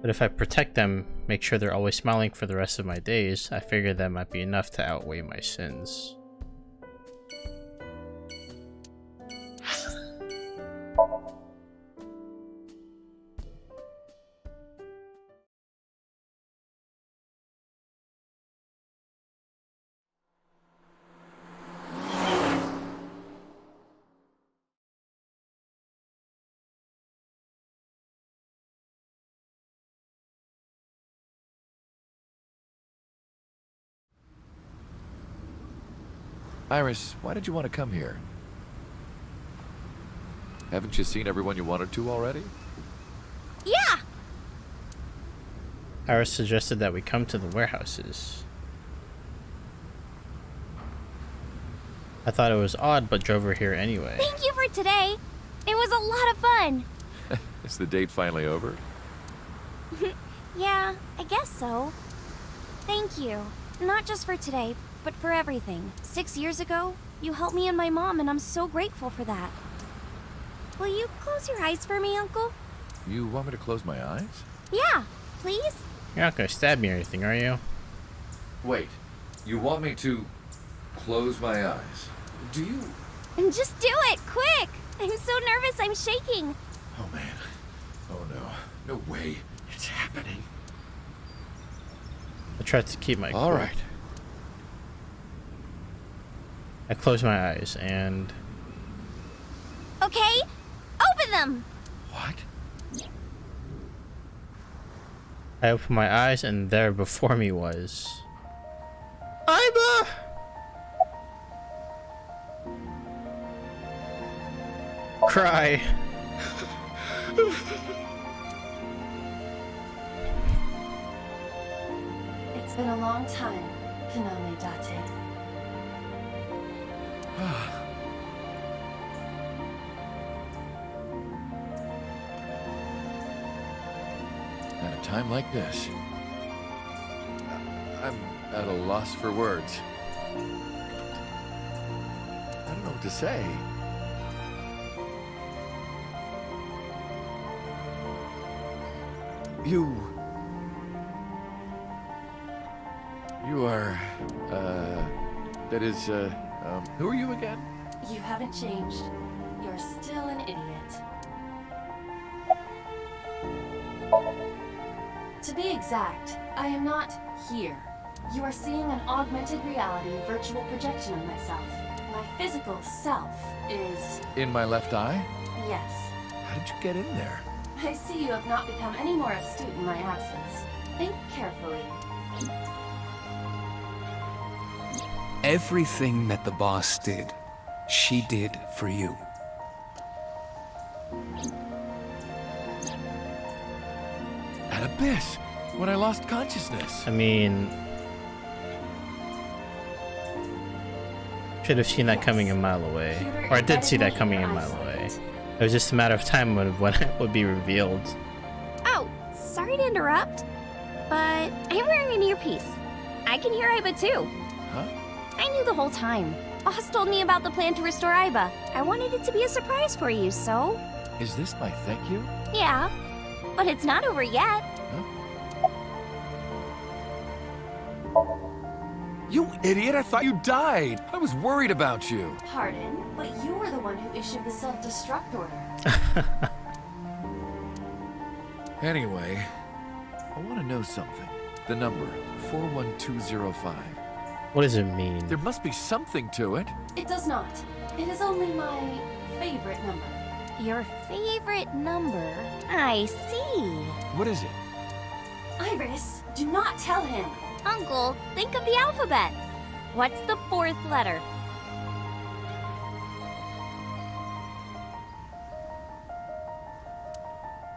But if I protect them, make sure they're always smiling for the rest of my days, I figure that might be enough to outweigh my sins. Iris, why did you want to come here? Haven't you seen everyone you wanted to already? Yeah! Iris suggested that we come to the warehouses. I thought it was odd, but drove her here anyway. Thank you for today. It was a lot of fun. Is the date finally over? Yeah, I guess so. Thank you. Not just for today, but for everything. 6 years ago, you helped me and my mom, and I'm so grateful for that. Will you close your eyes for me, Uncle? You want me to close my eyes? Yeah, please? You're not gonna stab me or anything, are you? Wait, you want me to close my eyes? Do you? Just do it, quick! I'm so nervous, I'm shaking. Oh man. Oh no. No way. It's happening. I tried to keep my cool. All right. I closed my eyes and... Okay, open them! What? I opened my eyes and there before me was... Aiba! Cry. It's been a long time, Kaname Date. At a time like this, I'm at a loss for words. I don't know what to say. You are, that is, who are you again? You haven't changed. You're still an idiot. To be exact, I am not here. You are seeing an augmented reality virtual projection of myself. My physical self is... In my left eye? Yes. How did you get in there? I see you have not become any more astute in my absence. Think carefully. Everything that the boss did, she did for you. At Abyss, when I lost consciousness. I mean... Should have seen that coming a mile away. Or I did see that coming a mile away. It was just a matter of time when it would be revealed. Oh, sorry to interrupt, but I'm wearing an earpiece. I can hear Aiba too. Huh? I knew the whole time. Boss told me about the plan to restore Aiba. I wanted it to be a surprise for you, so... Is this my thank you? Yeah, but it's not over yet. You idiot, I thought you died. I was worried about you. Pardon, but you were the one who issued the self-destruct order. Anyway, I want to know something. The number, 41205. What does it mean? There must be something to it. It does not. It is only my favorite number. Your favorite number? I see. What is it? Iris, do not tell him. Uncle, think of the alphabet. What's the fourth letter?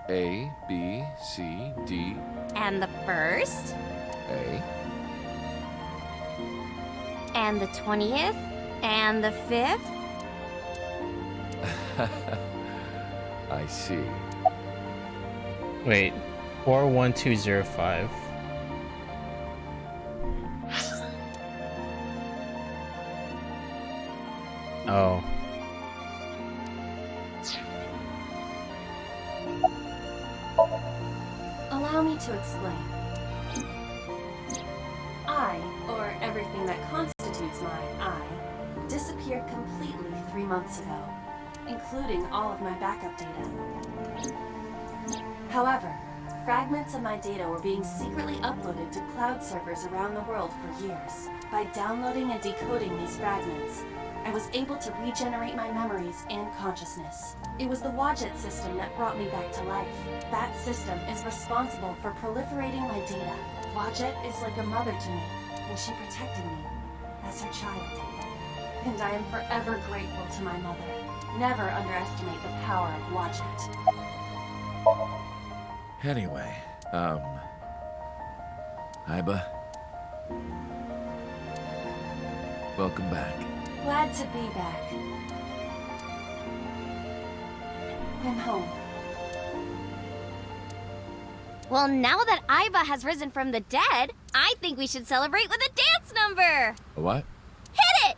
A, B, C, D. And the first? A. And the 20th? And the 5th? I see. Wait, 41205. Oh. Allow Allow me to explain. I, or everything that constitutes my I, disappeared completely 3 months ago, including all of my backup data. However, fragments of my data were being secretly uploaded to cloud servers around the world for years. By downloading and decoding these fragments, I was able to regenerate my memories and consciousness. It was the Wadjet system that brought me back to life. That system is responsible for proliferating my data. Wadjet is like a mother to me, and she protected me as her child. And I am forever grateful to my mother. Never underestimate the power of Wadjet. Anyway, Iba. Welcome back. Glad to be back. I'm home. Well, now that Iba has risen from the dead, I think we should celebrate with a dance number! A what? Hit it!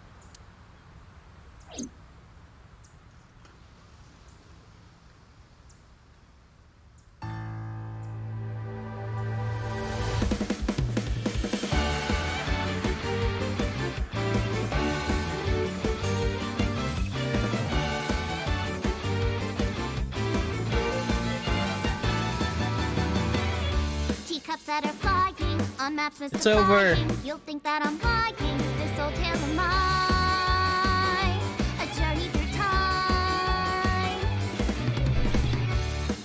Teacups that are flying on maps It's over. You'll think that I'm lying. This old tale of mine, a journey through time.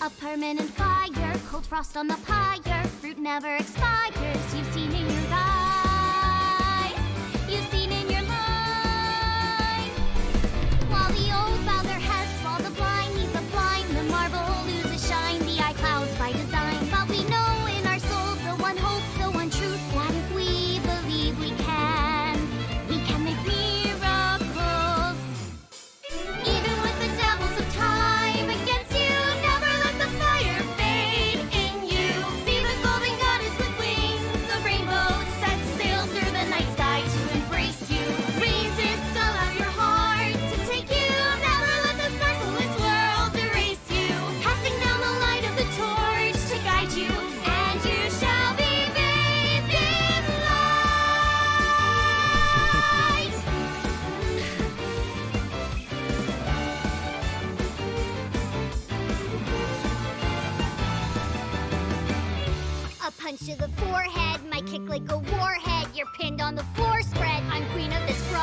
A permanent fire, cold frost on the pyre. Fruit never expires. You've seen in your eyes. You've seen in your life. While the old bow their heads, while the blind meet the blind, the marble loses shine. The eye clouds by design, but we know in our soul the one hope, the one truth, that if we believe we can make miracles. Even with the devils of time against you, never let the fire fade in you. See the golden goddess with wings, a rainbow set sail through the night sky to embrace you. Resist, allow your heart to take you. Never let this merciless world erase you. Passing down the light of the torch to guide you, and you shall be bathed in light. A punch to the forehead, my kick like a warhead. You're pinned on the floor spread. I'm queen of this brawl,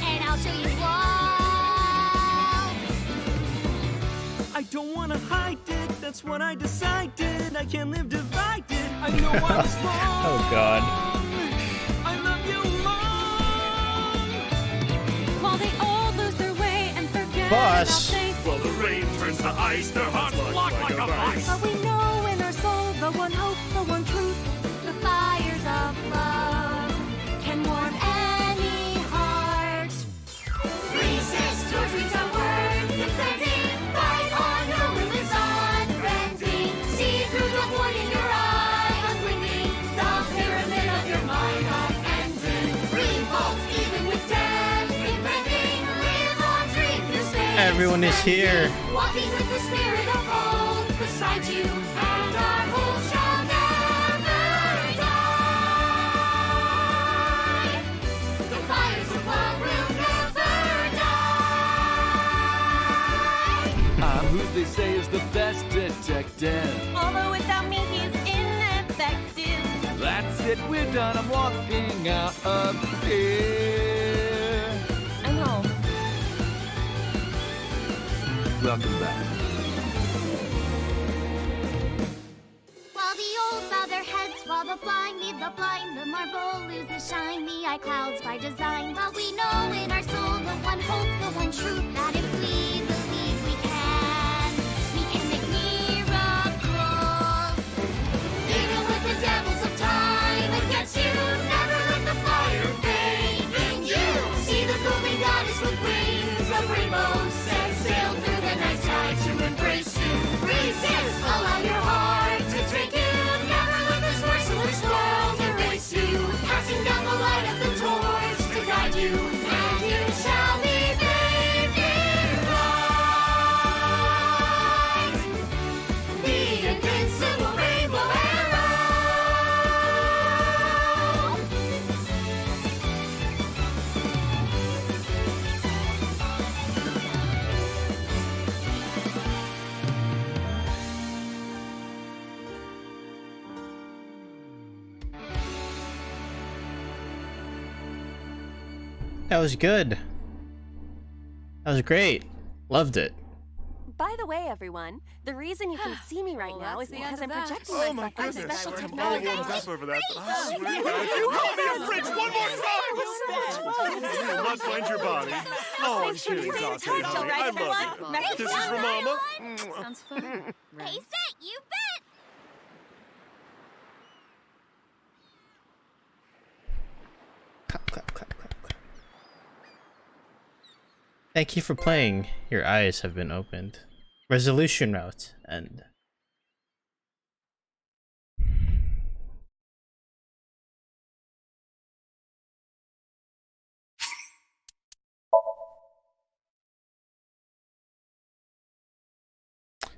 and I'll show you all. I don't wanna hide it, that's what I decided. I can't live divided, I know I was wrong. Oh god. I love you more. While they all lose their way and forget Boss. about faith. While the rain turns to ice, their hearts lock like a vice. But we know in our soul the one hope, the one truth. The fires of love can warm any heart. Resist, your dreams are worth defending. Fight on, your will is unbending. See through the void in your eye, unblinking. The pyramid of your mind unending. Revolt even with death impending. Live on, dream your space. Everyone is here. Walking with the spirit of hope beside you, and our hope shall never die. The fires of love will never die. I'm who they say is the best detective. Although without me he's ineffective. That's it, we're done. I'm walking out of here. I'm home. Welcome back. While the old bow their heads, while the blind lead the blind, the marble loses shine, the eye clouds by design. But we know in our soul the one hope, the one truth, that if we believe we can make miracles. Even with the devils of time against you, never let the fire fade in you. See the golden goddess with wings of rainbows set sail through the night sky to embrace you. Resist, allow your heart to take you. Never let this merciless world erase you. Passing down the light of the torch to guide you, and you shall be bathed in light. That was good. That was great. Loved it. By the way, everyone, the reason you can see me right now is because I'm projecting Oh my myself on goodness, special I'm all technology. warmed up over that. But I swear, guys, you call me a fridge one more time! You will not find your body. Oh, I'm kidding, Dante, honey. I love you. Kisses from Mama. Sounds fun. Hey, set, you bet! Clap, clap, clap, clap, clap. Thank you for playing. Your eyes have been opened. Resolution route end.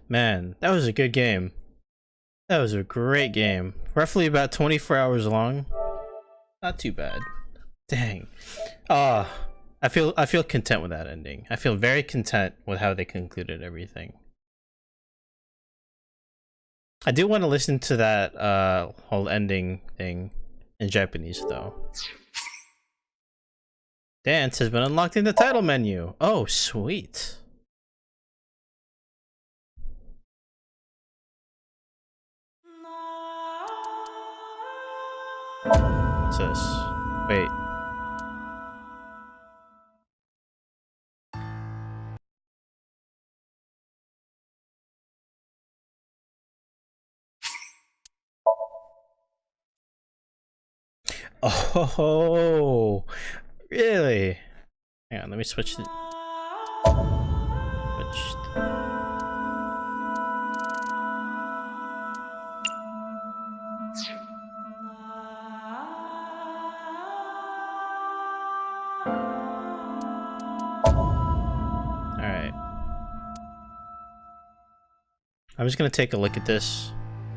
Man, that was a good game. That was a great game. Roughly about 24 hours long. Not too bad. Dang. I feel content with that ending. I feel very content with how they concluded everything. I do want to listen to that whole ending thing in Japanese though. Dance has been unlocked in the title menu. Oh, sweet. What's this? Wait. Oh, really? Hang on, let me switch the... Alright. I'm just gonna take a look at this,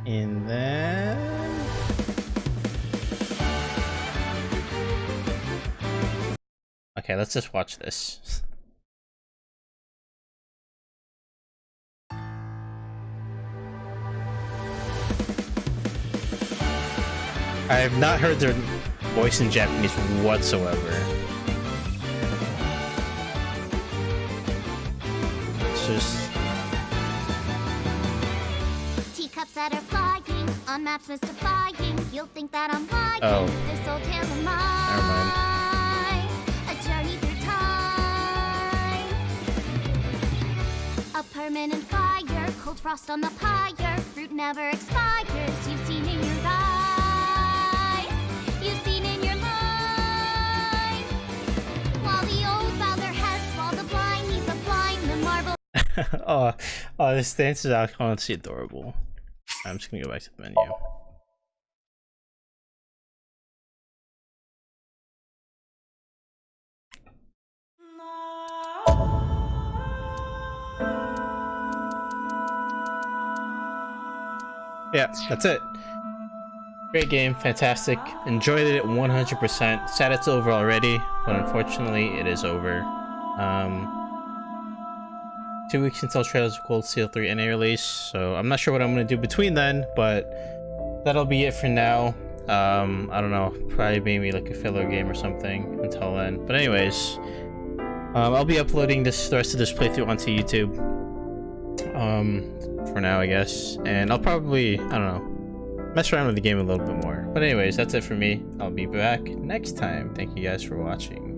and then... Okay, let's just watch this. I have not heard their voice in Japanese whatsoever. It's just... Teacups that are flying, on maps mystifying. You'll think that I'm lying. Oh. This old tale of Never mind. mine. A journey through time. A permanent fire, cold frost on the pyre. Fruit never expires. You've seen in your eyes. You've seen in your mind. While the old bow their heads, while the blind lead the blind, the marvel. oh, this dance is honestly adorable. I'm just gonna go back to the menu. Yeah, that's it. Great game, fantastic. Enjoyed it 100%. Sad it's over already, but unfortunately it is over. 2 weeks until Trails of Cold Steel 3 NA release, so I'm not sure what I'm gonna do between then, but that'll be it for now. I don't know, probably maybe like a filler game or something until then. But anyways, I'll be uploading the rest of this playthrough onto YouTube. For now, I guess, and I'll probably, I don't know, mess around with the game a little bit more. But anyways, that's it for me. I'll be back next time. Thank you guys for watching.